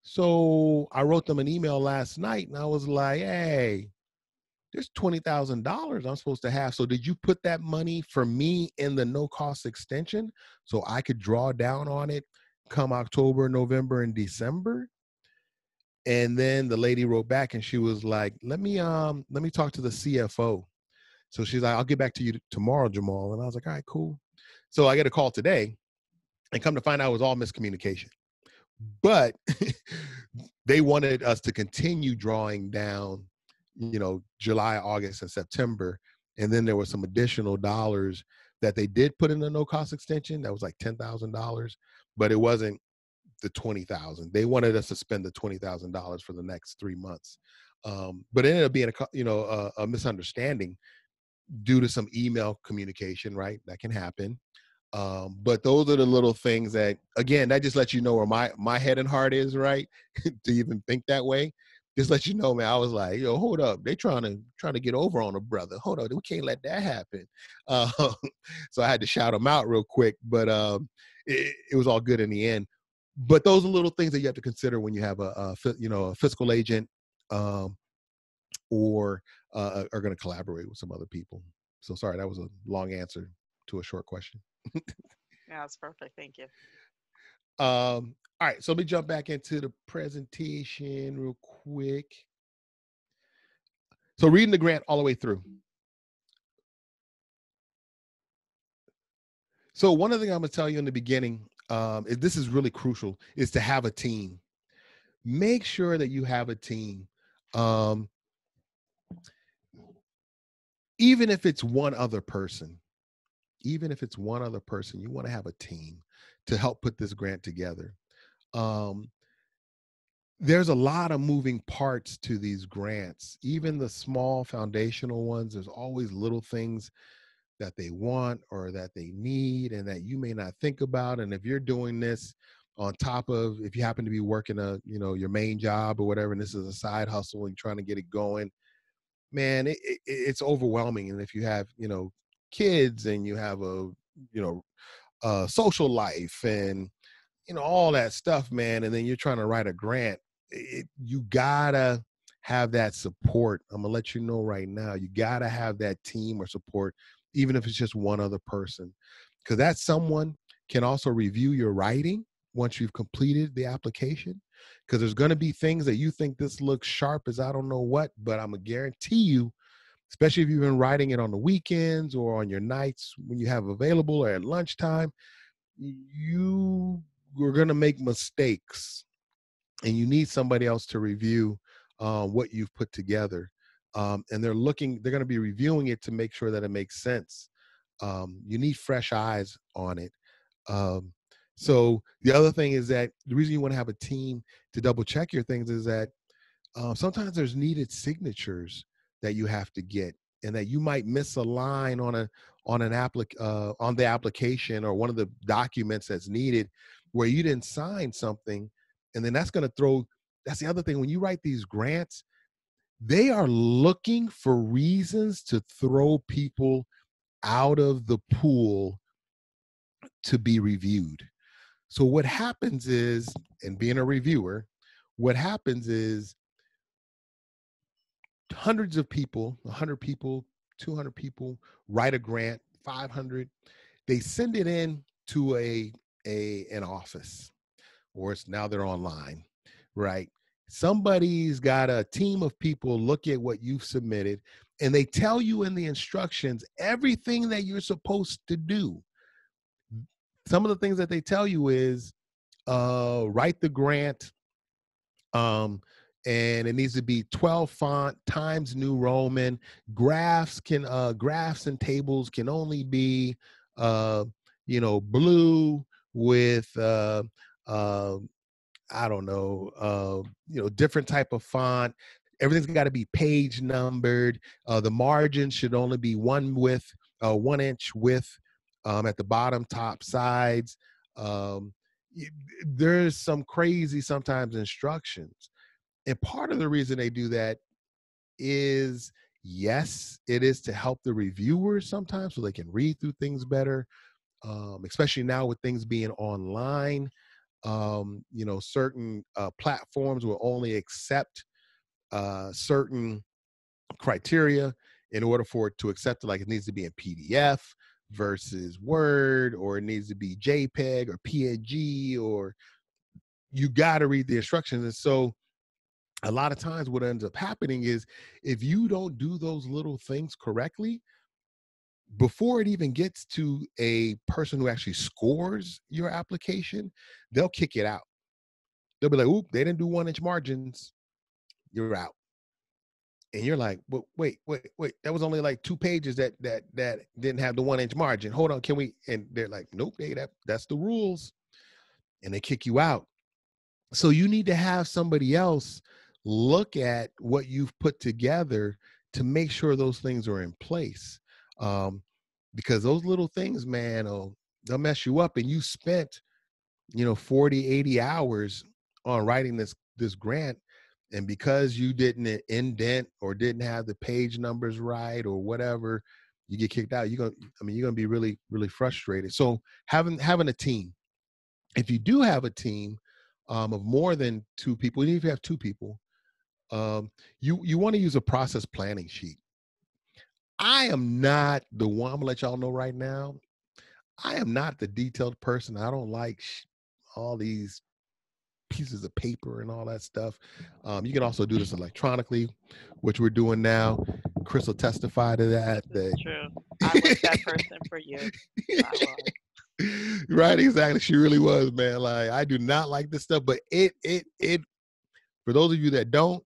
So I wrote them an email last night and I was like, hey, there's $20,000 I'm supposed to have. So did you put that money for me in the no cost extension so I could draw down on it come October, November, and December? And then the lady wrote back and she was like, let me talk to the CFO. So she's like, I'll get back to you tomorrow, Jamal. And I was like, all right, cool. So I get a call today, and come to find out it was all miscommunication. But they wanted us to continue drawing down, July, August, and September. And then there was some additional dollars that they did put in the no cost extension. That was like $10,000, but it wasn't the 20,000. They wanted us to spend the $20,000 for the next 3 months. But it ended up being a misunderstanding due to some email communication, right? That can happen. But those are the little things that, again, that just lets you know where my head and heart is, right? To even think that way. Just let you know, man, I was like, yo, hold up. They trying to get over on a brother. Hold on. We can't let that happen. Uh, so I had to shout them out real quick, but it was all good in the end. But those are little things that you have to consider when you have a fiscal agent, or are going to collaborate with some other people. So sorry, that was a long answer to a short question. Yeah, that's perfect. Thank you. All right, so let me jump back into the presentation real quick. So reading the grant all the way through. So one of the things I'm going to tell you in the beginning, this is really crucial, is to have a team. Make sure that you have a team. Even if it's one other person, you want to have a team to help put this grant together. There's a lot of moving parts to these grants, even the small foundational ones. There's always little things that they want or that they need and that you may not think about. And if you're doing this on top of, if you happen to be working your main job or whatever, and this is a side hustle and you're trying to get it going, man, it's overwhelming. And if you have, kids and you have a social life and, all that stuff, man, and then you're trying to write a grant, you gotta have that support. I'm gonna let you know right now, you gotta have that team or support, even if it's just one other person, because that someone can also review your writing once you've completed the application, because there's going to be things that you think this looks sharp as I don't know what, but I'm gonna guarantee you, especially if you've been writing it on the weekends or on your nights when you have available or at lunchtime, you are going to make mistakes, and you need somebody else to review what you've put together. And they're going to be reviewing it to make sure that it makes sense. You need fresh eyes on it. So the other thing is that the reason you want to have a team to double check your things is that sometimes there's needed signatures that you have to get, and that you might miss a line on the application or one of the documents that's needed where you didn't sign something. And then that's the other thing. When you write these grants, they are looking for reasons to throw people out of the pool to be reviewed. So what happens is, and being a reviewer, what happens is hundreds of people, 100 people, 200 people write a grant, 500. They send it in to an office, or now they're online, right? Somebody's got a team of people look at what you've submitted, and they tell you in the instructions everything that you're supposed to do. Some of the things that they tell you is write the grant, and it needs to be 12 font, Times New Roman. Graphs and tables can only be blue with I don't know, different type of font. Everything's got to be page numbered. The margin should only be 1 inch width at the bottom, top, sides. Um, there's some crazy sometimes instructions. And part of the reason they do that is, yes, it is to help the reviewers sometimes so they can read through things better, especially now with things being online. Certain platforms will only accept certain criteria in order for it to accept it. Like it needs to be in PDF versus Word, or it needs to be JPEG or PNG, or you got to read the instructions. And so a lot of times what ends up happening is, if you don't do those little things correctly, before it even gets to a person who actually scores your application, they'll kick it out. They'll be like, oop, they didn't do 1-inch margins. You're out. And you're like, but wait, that was only like 2 pages that didn't have the 1-inch margin. Hold on, can we? And they're like, nope, that's the rules. And they kick you out. So you need to have somebody else look at what you've put together to make sure those things are in place. Because those little things, man, they'll mess you up. And you spent, 40, 80 hours on writing this grant. And because you didn't indent or didn't have the page numbers right or whatever, you get kicked out. You're gonna be really, really frustrated. So having a team, if you do have a team of more than 2 people, even if you have 2 people, you want to use a process planning sheet. I am not the one. I'm gonna let y'all know right now, I am not the detailed person. I don't like all these pieces of paper and all that stuff. You can also do this electronically, which we're doing now. Chris will testify to that. This is true. I was that person for you. I was. Right, exactly. She really was, man. Like, I do not like this stuff, but it for those of you that don't,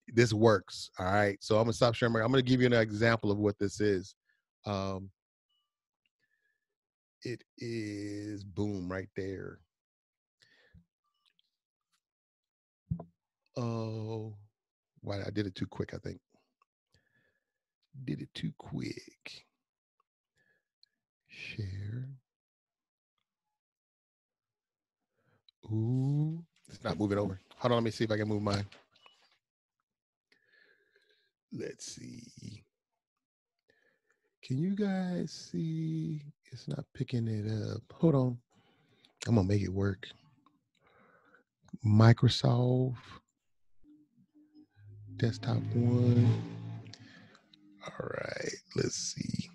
this works. All right. So I'm gonna stop sharing. I'm gonna give you an example of what this is. It is boom right there. Oh, why I did it too quick, I think. Did it too quick. Share. Ooh, it's not moving over. Hold on, let me see if I can move mine. Let's see. Can you guys see? It's not picking it up. Hold on. I'm gonna make it work. Microsoft desktop 1. All right, let's see.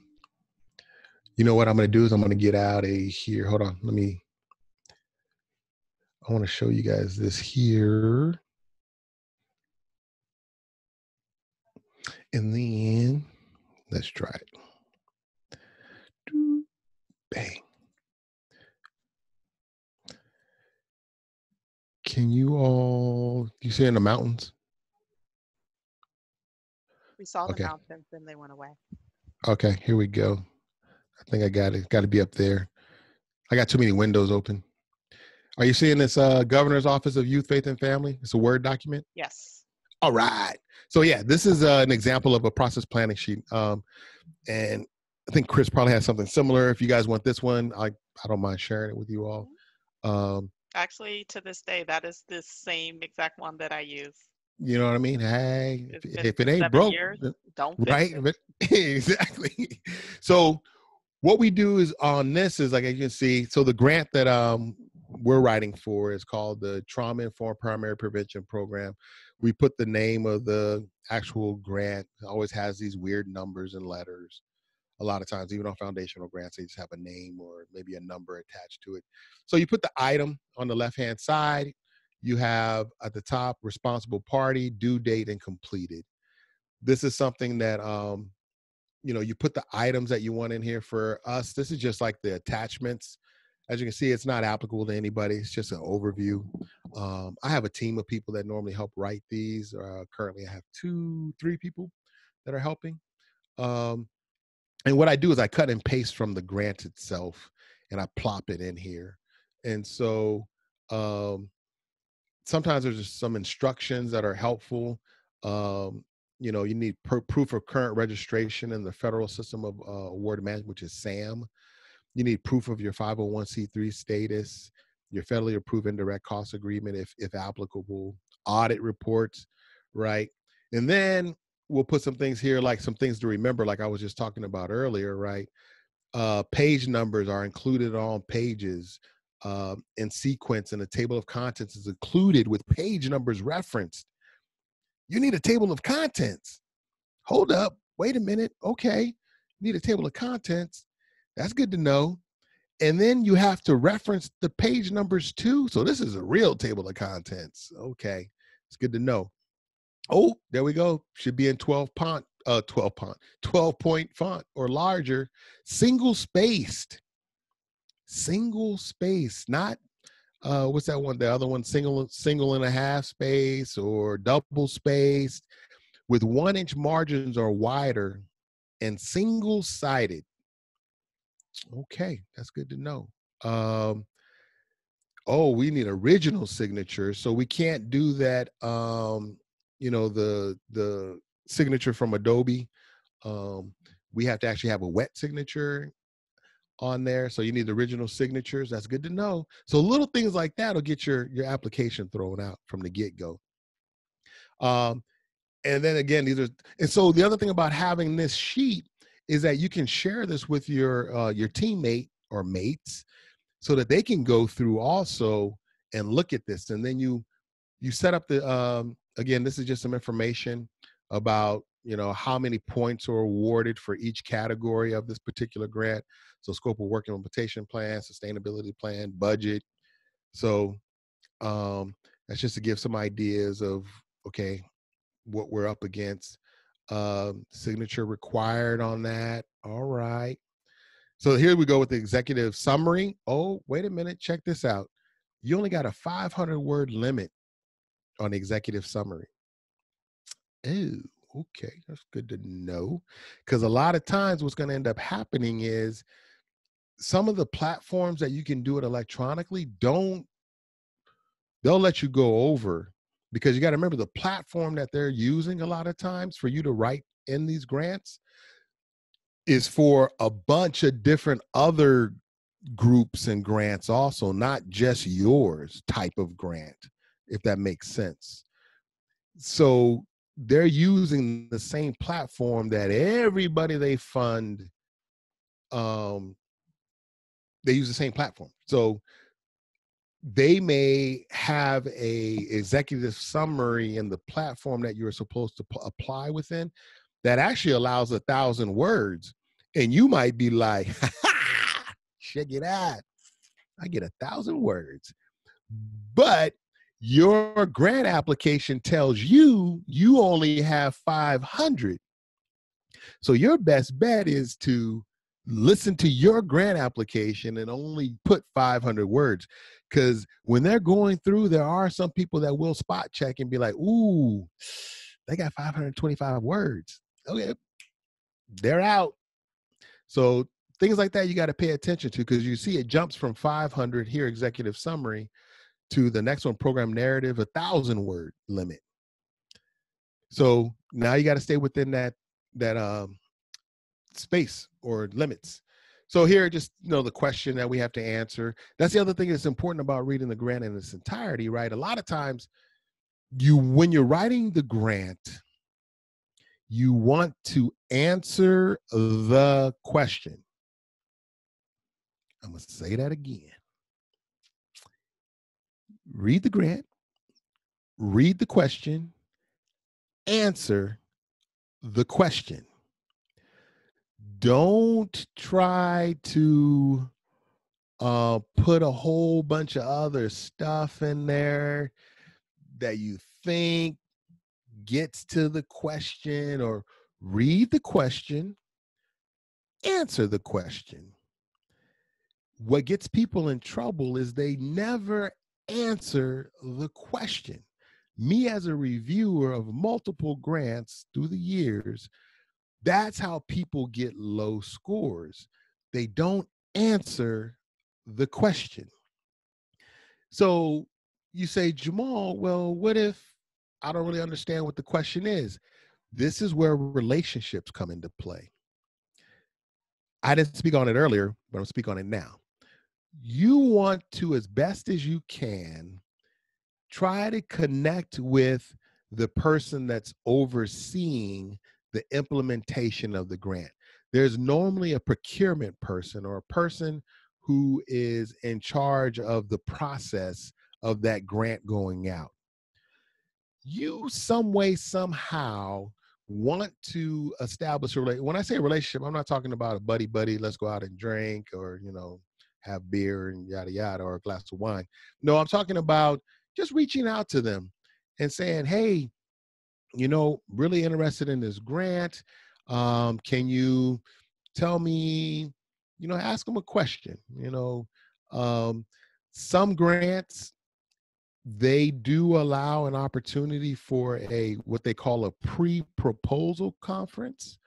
You know what I'm gonna do is I'm gonna get out of here. Hold on, I want to show you guys this here. And then let's try it. Bang. Can you all, you see in the mountains? We saw the mountains and they went away. Okay, here we go. I think I got it. Got to be up there. I got too many windows open. Are you seeing this Governor's Office of Youth, Faith, and Family? It's a Word document? Yes. All right. So yeah, this is an example of a process planning sheet. And I think Chris probably has something similar. If you guys want this one, I don't mind sharing it with you all. Actually, to this day, that is the same exact one that I use. You know what I mean? Hey, if it ain't 7 broke, years, don't right? fix it. Exactly. So what we do is on this is, like, as you can see, so the grant that we're writing for is called the Trauma Informed Primary Prevention Program. We put the name of the actual grant. It always has these weird numbers and letters. A lot of times, even on foundational grants, they just have a name or maybe a number attached to it. So you put the item on the left-hand side. You have at the top, responsible party, due date, and completed. This is something that, you put the items that you want in here. For us, this is just like the attachments. As you can see, it's not applicable to anybody. It's just an overview. I have a team of people that normally help write these. Currently, I have 3 people that are helping. And what I do is I cut and paste from the grant itself and I plop it in here. And so sometimes there's just some instructions that are helpful. You need proof of current registration in the federal system of award management, which is SAM. You need proof of your 501c3 status, your federally approved indirect cost agreement, if applicable, audit reports, right? And then we'll put some things here, like some things to remember, like I was just talking about earlier, right? Page numbers are included on pages in sequence, and a table of contents is included with page numbers referenced. You need a table of contents. Hold up, wait a minute. Okay, you need a table of contents. That's good to know. And then you have to reference the page numbers too. So this is a real table of contents. Okay, it's good to know. Oh, there we go. Should be in 12 point font or larger, single spaced, not what's that one? The other one, single and a half space or double spaced, with 1-inch margins or wider, and single sided. Okay, that's good to know. Oh, we need original signature, so we can't do that. The signature from Adobe. We have to actually have a wet signature on there, so you need original signatures. That's good to know. So little things like that will get your application thrown out from the get-go. And then again, and so the other thing about having this sheet is that you can share this with your teammate or mates, so that they can go through also and look at this. And then you set up the again, this is just some information about how many points are awarded for each category of this particular grant. So scope of work, implementation plan, sustainability plan, budget. So that's just to give some ideas of, okay, what we're up against. Signature required on that. All right. So here we go with the executive summary. Oh, wait a minute. Check this out. You only got a 500-word limit on the executive summary. Oh, okay. That's good to know. Because a lot of times what's going to end up happening is some of the platforms that you can do it electronically they'll let you go over, because you got to remember the platform that they're using a lot of times for you to write in these grants is for a bunch of different other groups and grants also, not just yours type of grant, if that makes sense. So they're using the same platform that everybody they fund, they use the same platform. So they may have a executive summary in the platform that you're supposed to apply within that actually allows 1,000 words. And you might be like, check it out, I get 1,000 words. But your grant application tells you only have 500. So your best bet is to listen to your grant application and only put 500 words. Because when they're going through, there are some people that will spot check and be like, ooh, they got 525 words. Okay, they're out. So things like that you got to pay attention to, because you see it jumps from 500 here, executive summary, to the next one, program narrative, 1,000-word limit. So now you got to stay within that space or limits. So here, just the question that we have to answer. That's the other thing that's important about reading the grant in its entirety, right? A lot of times, when you're writing the grant, you want to answer the question. I'm going to say that again. Read the grant, read the question, answer the question. Don't try to put a whole bunch of other stuff in there that you think gets to the question, or read the question, answer the question. What gets people in trouble is they never answer the question. Me, as a reviewer of multiple grants through the years, that's how people get low scores. They don't answer the question. So you say, Jamal, well, what if I don't really understand what the question is? This is where relationships come into play. I didn't speak on it earlier, but I'll speak on it now. You want to, as best as you can, try to connect with the person that's overseeing the implementation of the grant. There's normally a procurement person or a person who is in charge of the process of that grant going out. You some way, somehow want to establish a relationship. When I say relationship, I'm not talking about a buddy, let's go out and drink or, have beer and yada, yada, or a glass of wine. No, I'm talking about just reaching out to them and saying, hey, really interested in this grant. Can you tell me, ask them a question, um, some grants, they do allow an opportunity for what they call a pre-proposal conference.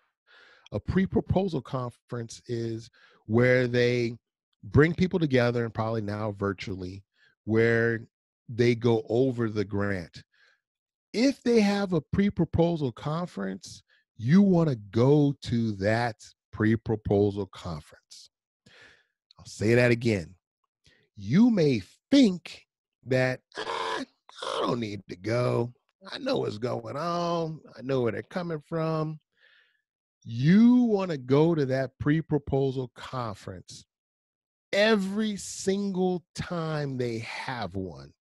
A pre-proposal conference is where they bring people together, and probably now virtually, where they go over the grant. If they have a pre-proposal conference, you want to go to that pre-proposal conference. I'll say that again. You may think that I don't need to go. I know what's going on. I know where they're coming from. You want to go to that pre-proposal conference every single time they have one,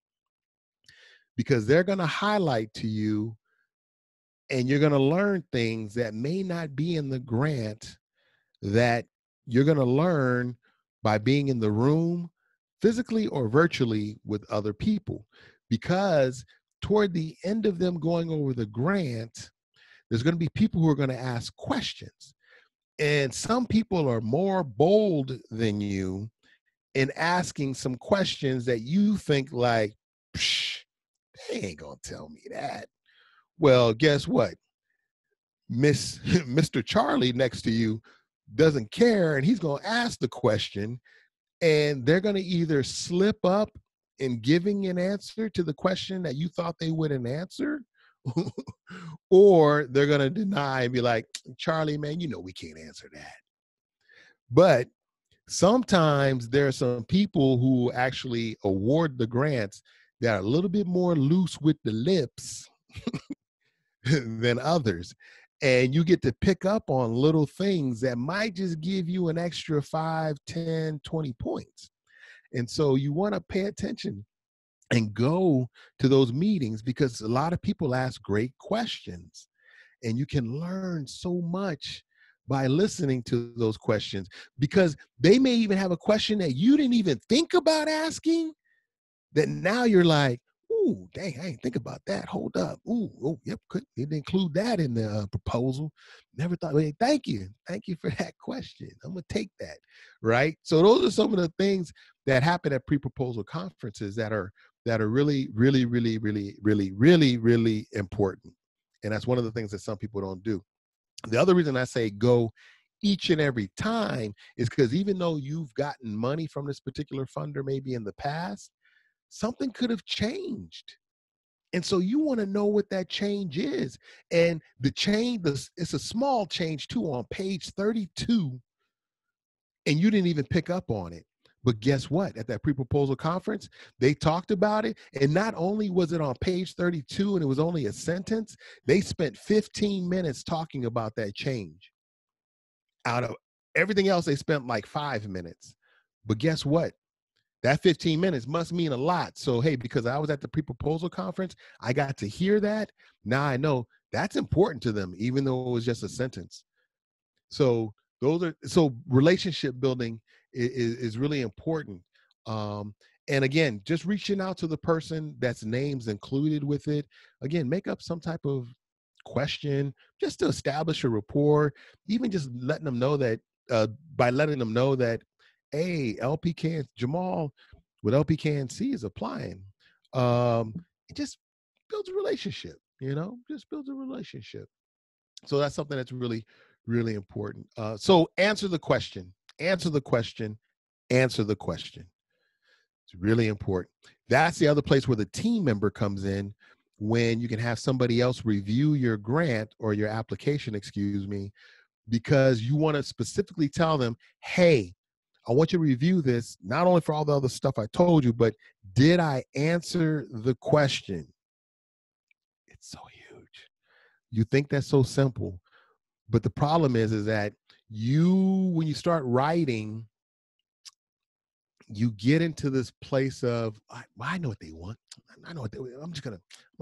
because they're going to highlight to you and you're going to learn things that may not be in the grant that you're going to learn by being in the room physically or virtually with other people. Because toward the end of them going over the grant, there's going to be people who are going to ask questions. And some people are more bold than you in asking some questions that you think like, psh, they ain't going to tell me that. Well, guess what? Mr. Charlie next to you doesn't care, and he's going to ask the question, and they're going to either slip up in giving an answer to the question that you thought they wouldn't answer, or they're going to deny and be like, Charlie, man, we can't answer that. But sometimes there are some people who actually award the grants that are a little bit more loose with the lips than others. And you get to pick up on little things that might just give you an extra 5, 10, 20 points. And so you want to pay attention and go to those meetings, because a lot of people ask great questions and you can learn so much by listening to those questions, because they may even have a question that you didn't even think about asking, that now you're like, ooh, dang, I didn't think about that. Hold up. Ooh, oh, yep, didn't include that in the proposal. Never thought. Hey, thank you for that question. I'm gonna take that, right? So those are some of the things that happen at pre-proposal conferences that are really, really, really, really, really, really, really important. And that's one of the things that some people don't do. The other reason I say go each and every time is because even though you've gotten money from this particular funder maybe in the past, something could have changed. And so you want to know what that change is. And the change, it's a small change too, on page 32, and you didn't even pick up on it. But guess what? At that pre-proposal conference, they talked about it. And not only was it on page 32 and it was only a sentence, they spent 15 minutes talking about that change. Out of everything else, they spent like 5 minutes. But guess what? That 15 minutes must mean a lot. So, hey, because I was at the pre-proposal conference, I got to hear that. Now I know that's important to them, even though it was just a sentence. So relationship building is really important. And again, just reaching out to the person that's names included with it. Again, make up some type of question just to establish a rapport, even just letting them know that, by letting them know that, hey, Jamal with LPKNC is applying. It just builds a relationship, just builds a relationship. So that's something that's really, really important. So answer the question. It's really important. That's the other place where the team member comes in, when you can have somebody else review your grant or your application, because you want to specifically tell them, hey, I want you to review this, not only for all the other stuff I told you, but did I answer the question? It's so huge. You think that's so simple, but the problem is that when you start writing, you get into this place of, I know what they want. I know what they want. I'm gonna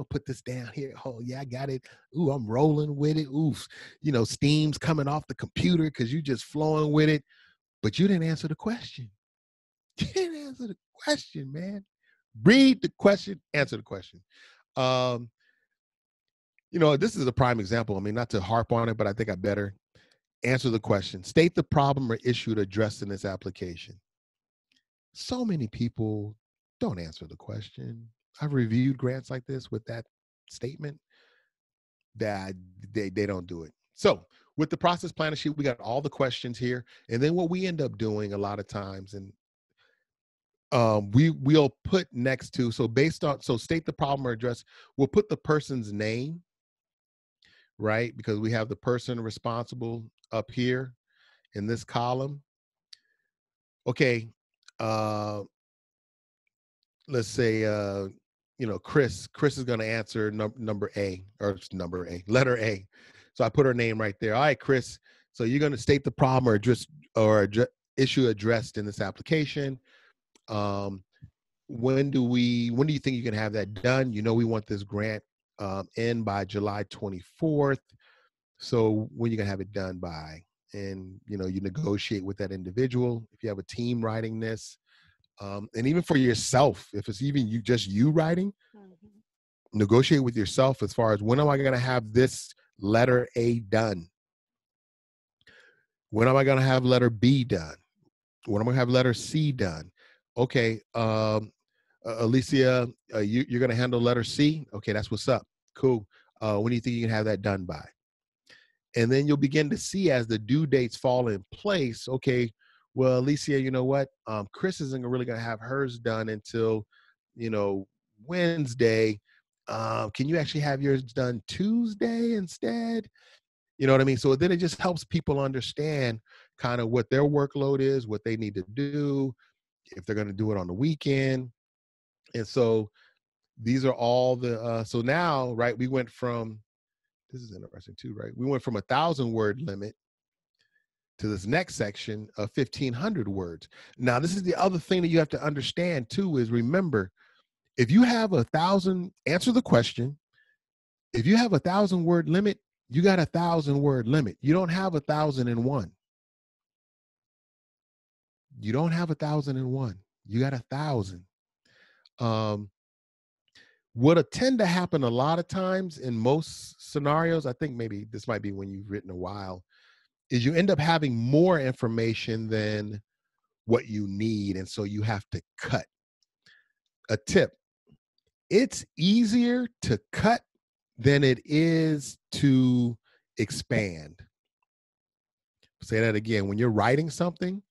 put this down here. Oh yeah, I got it. Ooh, I'm rolling with it. Oof, steam's coming off the computer because you just flowing with it. But you didn't answer the question. You didn't answer the question, man. Read the question, answer the question. This is a prime example. I mean, not to harp on it, but I think I better answer the question. State the problem or issue addressed in this application. So many people don't answer the question. I've reviewed grants like this with that statement that they don't do it. So with the process planner sheet, we got all the questions here. And then what we end up doing a lot of times, and we'll put next to, so state the problem or address, we'll put the person's name, right? Because we have the person responsible up here in this column. Okay. Let's say, Chris is going to answer number A, or number A, letter A. So I put her name right there. All right, Chris. So you're going to state the problem or issue addressed in this application. When do you think you can have that done? We want this grant in by July 24th. So when you going to have it done by? And, you negotiate with that individual. If you have a team writing this, and even for yourself, if it's even you writing, negotiate with yourself as far as, when am I going to have this letter A done? When am I going to have letter B done? When am I going to have letter C done? Okay, Alicia, you're going to handle letter C? Okay, that's what's up. Cool. When do you think you can have that done by? And then you'll begin to see, as the due dates fall in place, okay, well, Alicia, you know what? Chris isn't really going to have hers done until, Wednesday. Can you actually have yours done Tuesday instead? You know what I mean? So then it just helps people understand kind of what their workload is, what they need to do, if they're going to do it on the weekend. And so these are all so now, right, we went from, this is interesting too, right? We went from 1,000-word limit to this next section of 1,500 words. Now, this is the other thing that you have to understand too, is remember, if you have 1,000, answer the question. If you have 1,000-word limit, you got 1,000-word limit. You don't have 1,001. You don't have 1,001. You got 1,000. What tend to happen a lot of times in most scenarios, I think maybe this might be when you've written a while, is you end up having more information than what you need. And so you have to cut. A tip: it's easier to cut than it is to expand. Say that again. When you're writing something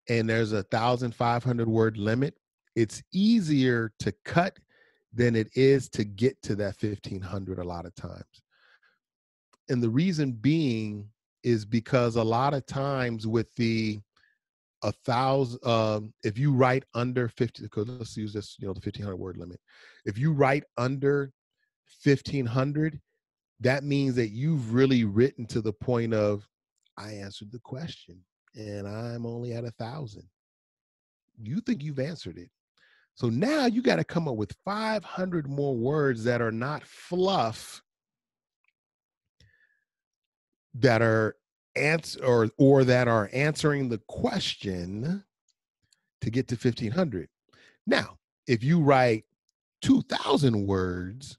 and there's 1,500-word limit, it's easier to cut than it is to get to that 1,500 a lot of times. And the reason being is because a lot of times with the 1,000, if you write under 50, because let's use this, the 1,500-word limit. If you write under 1,500, that means that you've really written to the point of, I answered the question and I'm only at 1,000. You think you've answered it. So now you got to come up with 500 more words that are not fluff, that are or that are answering the question to get to 1,500. Now, if you write 2,000 words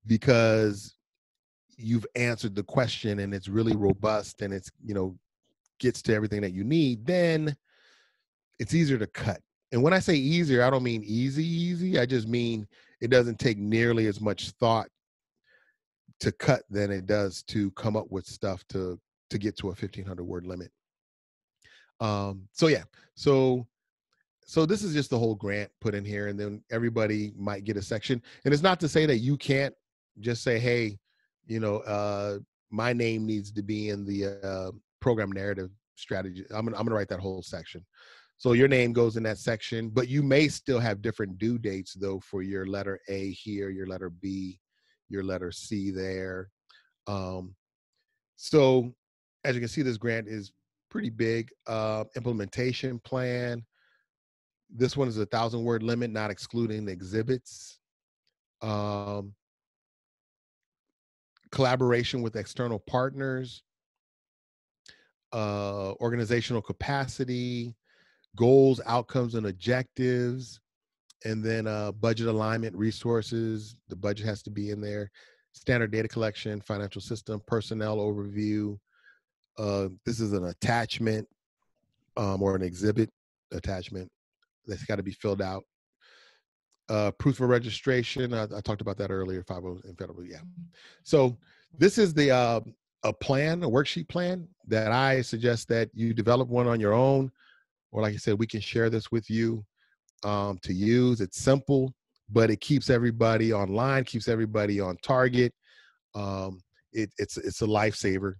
because you've answered the question and it's really robust and it's, gets to everything that you need, then it's easier to cut. And when I say easier, I don't mean easy. I just mean it doesn't take nearly as much thought to cut than it does to come up with stuff to get to a 1,500-word limit. So yeah, so this is just the whole grant put in here, and then everybody might get a section. And it's not to say that you can't just say, hey, my name needs to be in the program narrative strategy. I'm gonna write that whole section. So your name goes in that section, but you may still have different due dates though for your letter A here, your letter B, your letter C there. Um, so as you can see, this grant is pretty big. Implementation plan. This one is 1,000-word limit, not excluding the exhibits. Um, Collaboration with external partners, organizational capacity, goals, outcomes, and objectives, and then budget alignment, resources. The budget has to be in there. Standard data collection, financial system, personnel overview. This is an attachment or an exhibit attachment that's got to be filled out. Proof of registration. I talked about that earlier. 50 and federal. Yeah. So this is the a plan, a worksheet plan that I suggest that you develop one on your own, or like I said, we can share this with you to use. It's simple, but it keeps everybody online, keeps everybody on target. It's a lifesaver.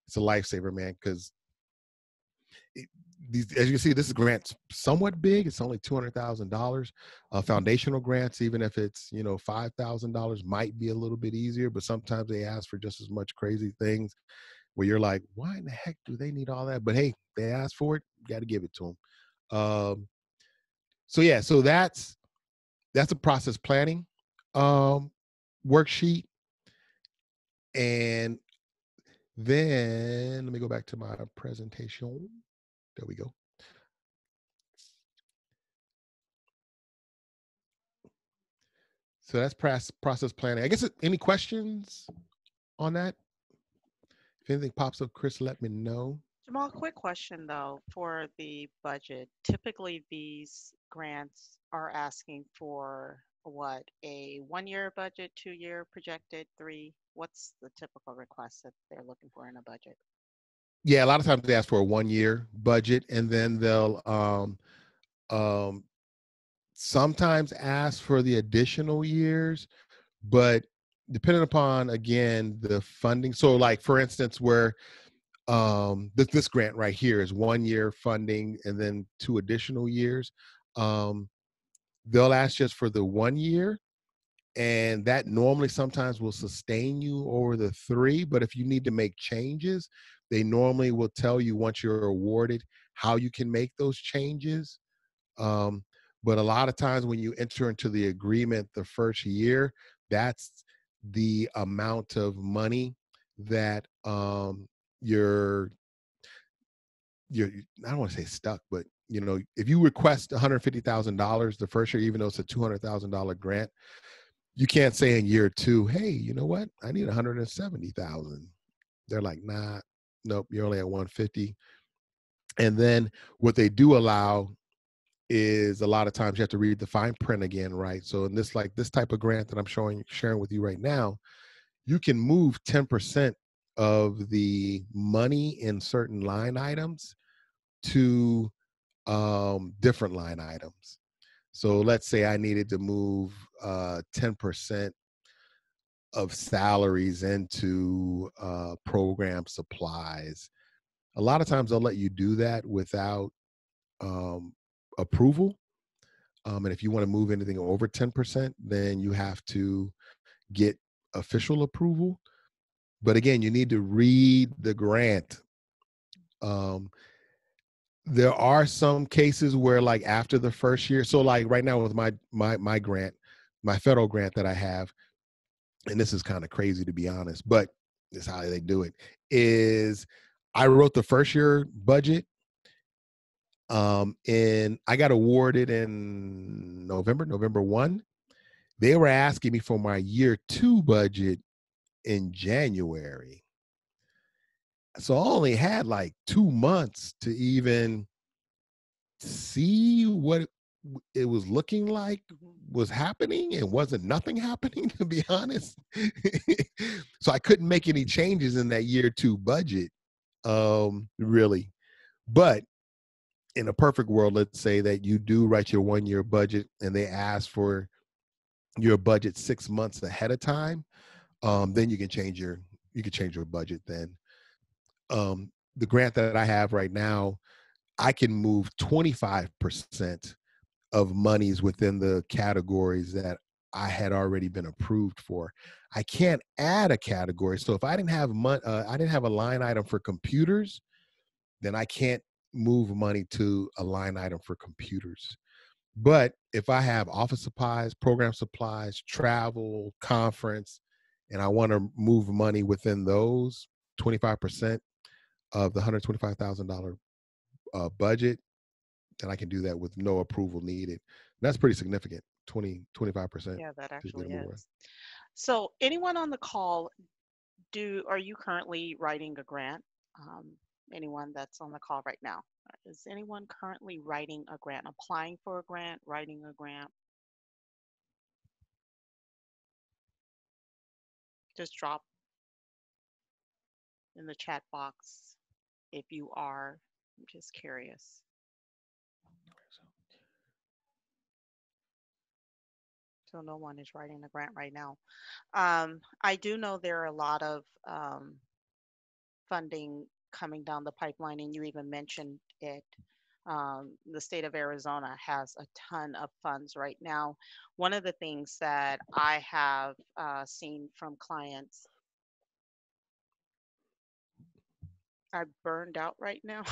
It's a lifesaver, man, because as you can see, this is grants somewhat big. It's only $200,000. Foundational grants, even if it's $5,000, might be a little bit easier. But sometimes they ask for just as much crazy things where you're like, why in the heck do they need all that? But hey, they asked for it, you got to give it to them. So yeah, so that's a process planning worksheet, and then let me go back to my presentation. There we go. So that's process planning. I guess any questions on that? If anything pops up, Chris, let me know. Jamal, quick question though for the budget. Typically, these grants are asking for what, a 1 year budget, 2 year projected, three? What's the typical request that they're looking for in a budget? Yeah, a lot of times they ask for a 1 year budget, and then they'll sometimes ask for the additional years, but depending upon, again, the funding. So like for instance, where this grant right here is 1 year funding and then 2 additional years. They'll ask just for the 1 year, and that normally sometimes will sustain you over the 3. But if you need to make changes, they normally will tell you once you're awarded how you can make those changes. Um, but a lot of times when you enter into the agreement the first year, that's the amount of money that you're I don't want to say stuck, but if you request $150,000 the first year, even though it's a $200,000 grant, you can't say in year 2, hey, you know what, I need 170,000. They're like, nah, nope, you're only at 150. And then what they do allow is a lot of times you have to read the fine print again, right? So in this type of grant that I'm sharing with you right now, you can move 10% of the money in certain line items to different line items. So let's say I needed to move 10% of salaries into program supplies. A lot of times they'll let you do that without approval. And if you want to move anything over 10%, then you have to get official approval. But again, you need to read the grant. There are some cases where, like, after the first year, so like right now with my grant, my federal grant that I have, and this is kind of crazy to be honest, but this is how they do it, is I wrote the first year budget, and I got awarded in November 1. They were asking me for my year 2 budget in January. So I only had like 2 months to even see what it was looking like was happening, and wasn't nothing happening, to be honest. So I couldn't make any changes in that year 2 budget, really. But in a perfect world, let's say that you do write your 1 year budget and they ask for your budget 6 months ahead of time, then you can change your you could change your budget then. The grant that I have right now, I can move 25% of monies within the categories that I had already been approved for. I can't add a category. So if I didn't have I didn't have a line item for computers, then I can't move money to a line item for computers. But if I have office supplies, program supplies, travel, conference, and I want to move money within those 25% of the $125,000 budget, then I can do that with no approval needed. And that's pretty significant. 25% Yeah, that to get actually a move on. is. So, anyone on the call, are you currently writing a grant? Um, Anyone that's on the call right now, is anyone currently writing a grant, applying for a grant, writing a grant? Just drop in the chat box if you are. I'm just curious. So no one is writing a grant right now. I do know there are a lot of funding coming down the pipeline, and you even mentioned it. The state of Arizona has a ton of funds right now. One of the things that I have seen from clients, I burned out right now.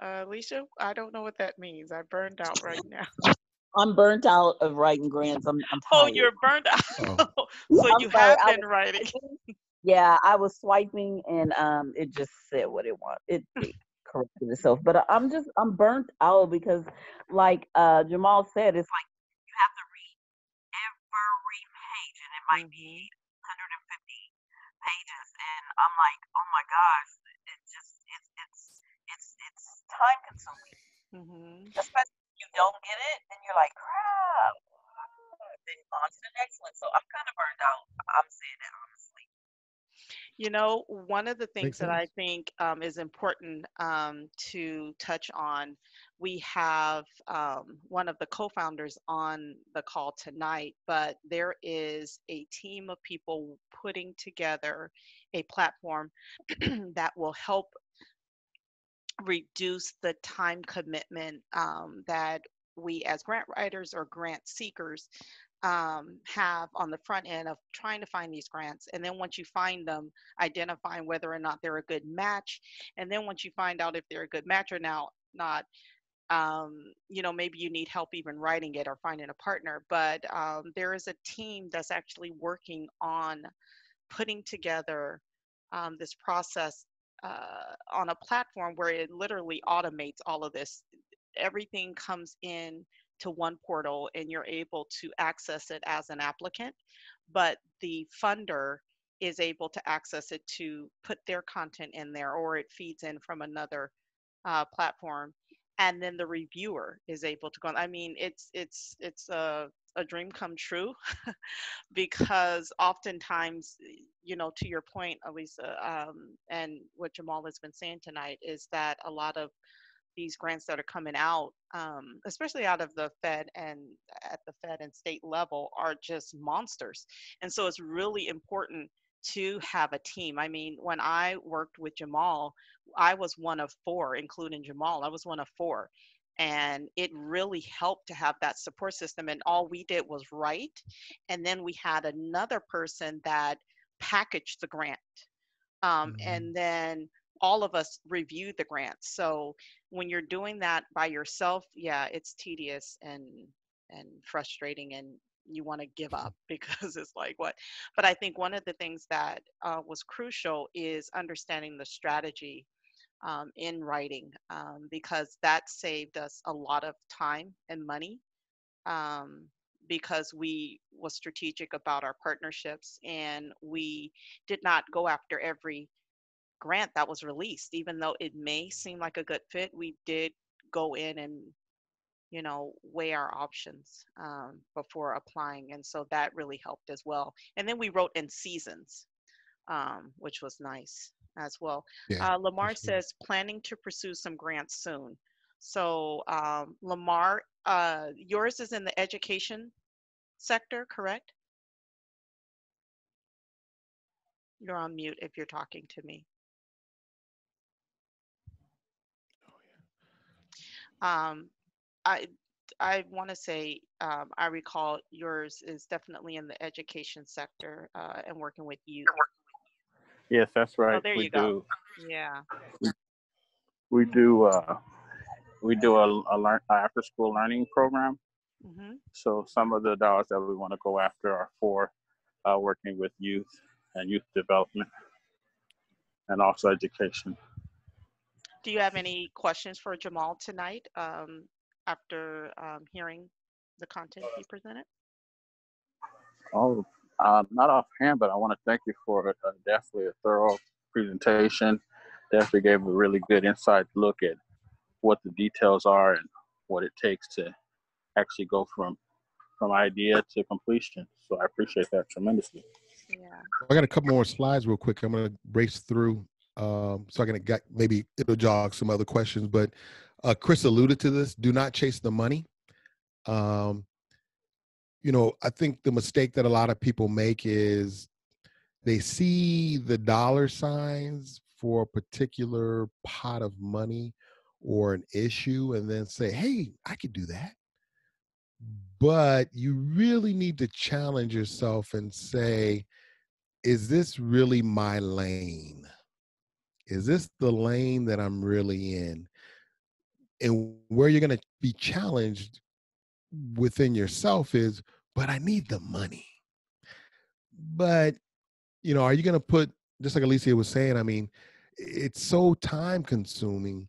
Alicia, I don't know what that means. I burned out right now. I'm burnt out of writing grants. I'm Oh, tired. you're burned Oh, out. Yeah, So I'm you sorry. have I been was writing. swiping. Yeah, I was swiping and it just said what it wanted. It corrected itself. But I'm burnt out because like Jamal said, it's like you have to read every page and it might be Hmm. 150 pages and I'm like, oh my gosh, it's time consuming. Hmm. Especially if you don't get it, then you're like, crap. Then on to the next one. So I'm kind of burned out. I'm saying that honestly. You know, one of the things makes that I sense. think is important to touch on, we have one of the co-founders on the call tonight, but there is a team of people putting together a platform that will help reduce the time commitment that we as grant writers or grant seekers have on the front end of trying to find these grants. And then once you find them, identifying whether or not they're a good match. And then once you find out if they're a good match or now not, maybe you need help even writing it or finding a partner. But there is a team that's actually working on putting together this process on a platform where it literally automates all of this. Everything comes in to one portal and you're able to access it as an applicant, but the funder is able to access it to put their content in there, or it feeds in from another platform, and then the reviewer is able to go. I mean, it's a dream come true because oftentimes, to your point, Elisa, and what Jamal has been saying tonight, is that a lot of these grants that are coming out, especially out of the Fed and at the Fed and state level, are just monsters. And so it's really important to have a team. I mean, when I worked with Jamal, I was one of four, including Jamal. I was one of four. And it really helped to have that support system. And all we did was write. And then we had another person that packaged the grant. Mhm. And then all of us reviewed the grants. So when you're doing that by yourself, yeah, it's tedious and frustrating, and you want to give up because it's like what. But I think one of the things that was crucial is understanding the strategy in writing, because that saved us a lot of time and money, um, because we was strategic about our partnerships, and we did not go after every grant that was released. Even though it may seem like a good fit, we did go in and weigh our options before applying, and so that really helped as well. And then we wrote in seasons, which was nice as well. Yeah, Lamar absolutely. says planning to pursue some grants soon. So Lamar, yours is in the education sector, correct? You're on mute if you're talking to me. Um, I I want to say I recall yours is definitely in the education sector and working with youth. Yes, that's Oh, right. there We you go. do. Yeah. We do. We do a after school learning program. Hmm. So some of the dollars that we want to go after are for working with youth and youth development and also education. Do you have any questions for Jamal tonight after hearing the content he presented? Oh, not offhand, but I want to thank you for definitely a thorough presentation. Definitely gave a really good inside look at what the details are and what it takes to actually go from idea to completion. So I appreciate that tremendously. Yeah. I got a couple more slides real quick. I'm going to race through so I can get, maybe it'll jog some other questions. But Chris alluded to this. Do not chase the money. Um, I think the mistake that a lot of people make is they see the dollar signs for a particular pot of money or an issue and then say, hey, I could do that. But you really need to challenge yourself and say, is this really my lane? Is this the lane that I'm really in? And where you're going to be challenged within yourself is, but I need the money. But, are you going to put, just like Alicia was saying, I mean, it's so time consuming.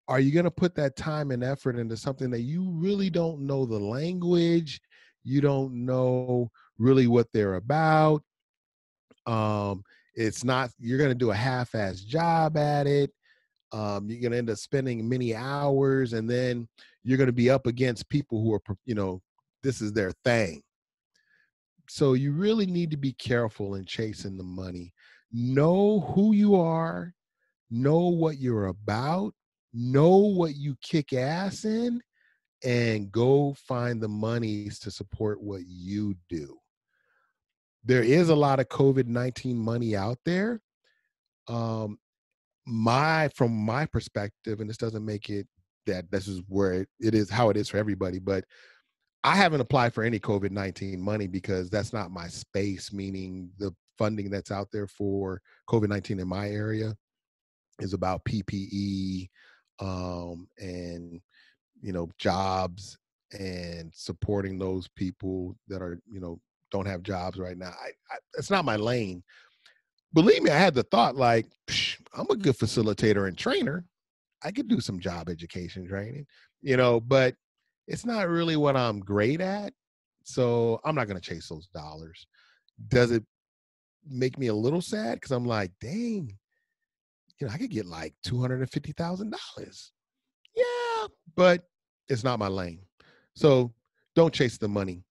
Are you going to put that time and effort into something that you really don't know the language? You don't know really what they're about. It's not, you're going to do a half-ass job at it. You're going to end up spending many hours, and then you're going to be up against people who are, this is their thing. So you really need to be careful in chasing the money. Know who you are, know what you're about, know what you kick ass in, and go find the monies to support what you do. There is a lot of COVID-19 money out there. From my perspective, and this doesn't make it that this is where it is how it is for everybody, but I haven't applied for any COVID-19 money because that's not my space, meaning the funding that's out there for COVID-19 in my area is about PPE and jobs and supporting those people that are don't have jobs right now. It's not my lane. Believe me, I had the thought like, I'm a good facilitator and trainer. I could do some job education training, but it's not really what I'm great at. So I'm not going to chase those dollars. Does it make me a little sad? Because I'm like, dang, I could get like $250,000. Yeah, but it's not my lane. So don't chase the money.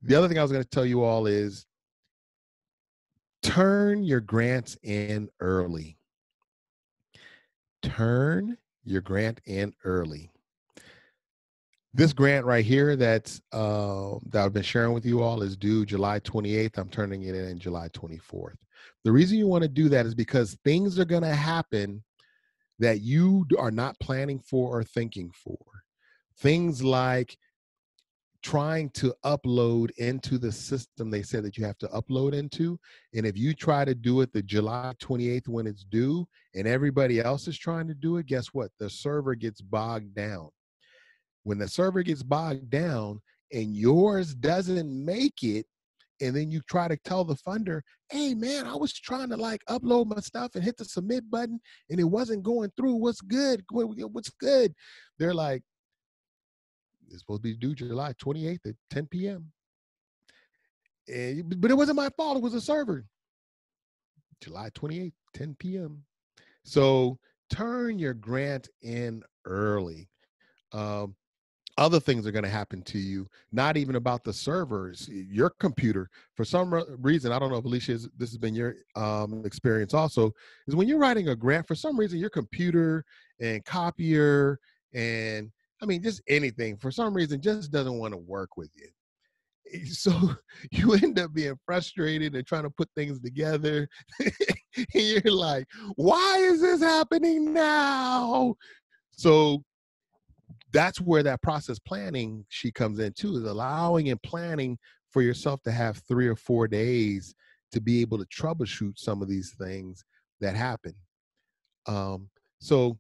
The other thing I was going to tell you all is turn your grants in early. Turn your grant in early. This grant right here that I've been sharing with you all is due July 28th. I'm turning it in July 24th. The reason you want to do that is because things are going to happen that you are not planning for or thinking for. Things like trying to upload into the system they said that you have to upload into. And if you try to do it the July 28th when it's due and everybody else is trying to do it, guess what? The server gets bogged down. When the server gets bogged down and yours doesn't make it, and then you try to tell the funder, hey man, I was trying to like upload my stuff and hit the submit button and it wasn't going through. What's good? What's good? They're like, it's supposed to be due July 28th at 10 p.m. But it wasn't my fault. It was a server. July 28th, 10 p.m. So turn your grant in early. Other things are going to happen to you, not even about the servers, your computer. For some reason, I don't know if Alicia, this has been your experience also, is when you're writing a grant, for some reason, your computer and copier and, I mean, just anything, for some reason, just doesn't want to work with you. So you end up being frustrated and trying to put things together. And you're like, why is this happening now? So that's where that process planning she comes in too, is allowing and planning for yourself to have 3 or 4 days to be able to troubleshoot some of these things that happen. So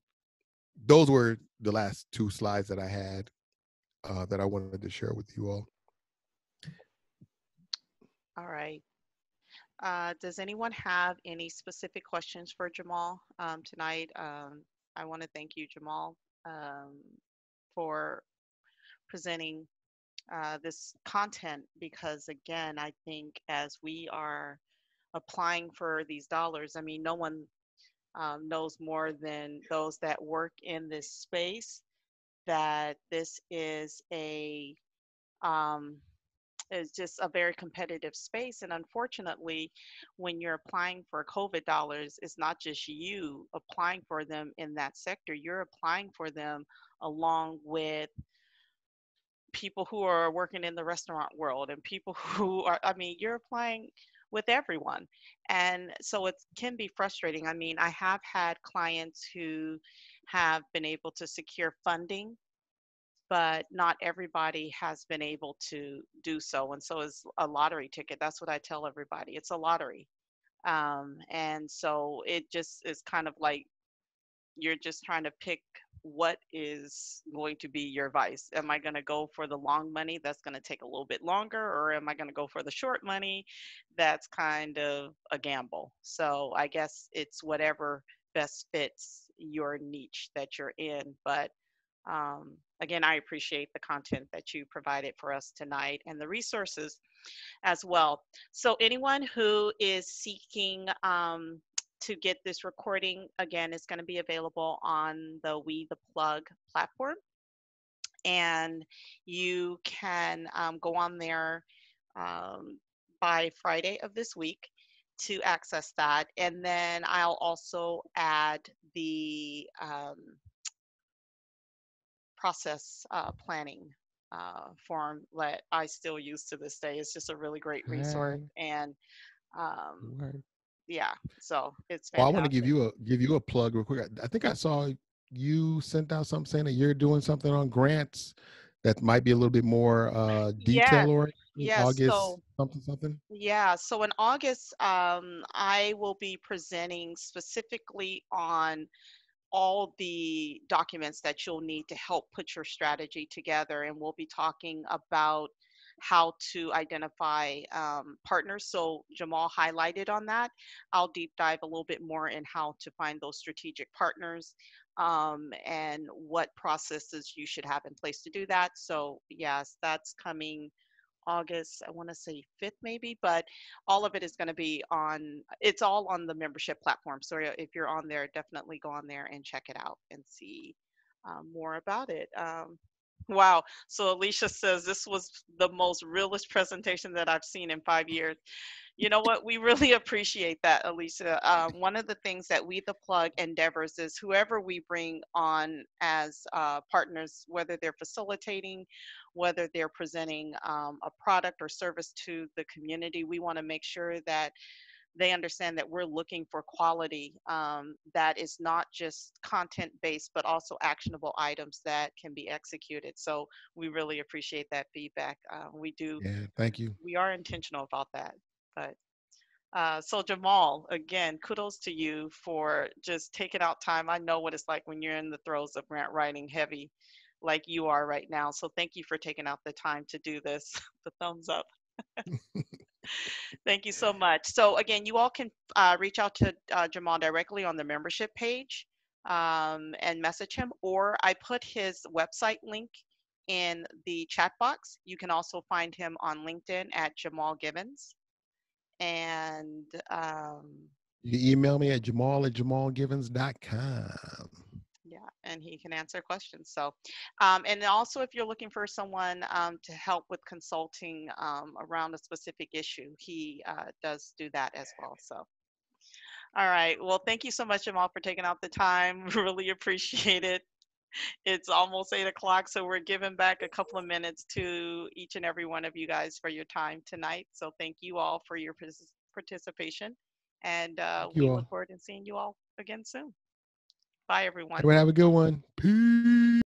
those were the last 2 slides that I had that I wanted to share with you all. All right. Does anyone have any specific questions for Jamal tonight? I want to thank you, Jamal, for presenting this content, because again, I think as we are applying for these dollars, I mean, no one knows more than those that work in this space that this um, is just a very competitive space. And unfortunately, when you're applying for COVID dollars, it's not just you applying for them in that sector, you're applying for them along with people who are working in the restaurant world and people who are, I mean, you're applying with everyone. And so it can be frustrating. I mean, I have had clients who have been able to secure funding, but not everybody has been able to do so. And so it's a lottery ticket. That's what I tell everybody. It's a lottery. And so it just is kind of like you're just trying to pick what is going to be your vice. Am I going to go for the long money that's going to take a little bit longer, or am I going to go for the short money that's kind of a gamble? So I guess it's whatever best fits your niche that you're in. But again, I appreciate the content that you provided for us tonight and the resources as well. So anyone who is seeking to get this recording, again, it's going to be available on the We the Plug platform. And you can go on there by Friday of this week to access that. And then I'll also add the process planning form that I still use to this day. It's just a really great resource. And yeah, so it's Well, I want to fantastic. give you a plug real quick. I think I saw you sent out something saying that you're doing something on grants that might be a little bit more Yes, detail oriented. yes. August So something. yeah, so in August, I will be presenting specifically on all the documents that you'll need to help put your strategy together. And we'll be talking about how to identify partners. So Jamal highlighted on that. I'll deep dive a little bit more in how to find those strategic partners and what processes you should have in place to do that. So yes, that's coming August, I want to say 5th maybe, but all of it is going to be on, it's all on the membership platform. So if you're on there, definitely go on there and check it out and see more about it. Wow. So Alicia says this was the most realist presentation that I've seen in 5 years. You know what? We really appreciate that, Alicia. One of the things that We the Plug endeavors is whoever we bring on as partners, whether they're facilitating, whether they're presenting a product or service to the community, we want to make sure that they understand that we're looking for quality that is not just content based, but also actionable items that can be executed. So we really appreciate that feedback. Yeah, thank you. We are intentional about that. But so Jamal, again, kudos to you for just taking out time. I know what it's like when you're in the throes of grant writing heavy like you are right now. So thank you for taking out the time to do this. The thumbs up. Thank you so much. So again, you all can reach out to Jamal directly on the membership page and message him, or I put his website link in the chat box. You can also find him on LinkedIn at Jamal Givens. And You email me at jamal@jamalgivens.com. yeah, and he can answer questions. So, and also if you're looking for someone to help with consulting around a specific issue, he does do that as well. So, all right. Well, thank you so much, Jamal, for taking out the time. Really appreciate it. It's almost 8 o'clock, so we're giving back a couple of minutes to each and every one of you guys for your time tonight. So thank you all for your participation, and Thank we you look all. forward to seeing you all again soon. Bye, everyone. Everyone have a good one. Peace.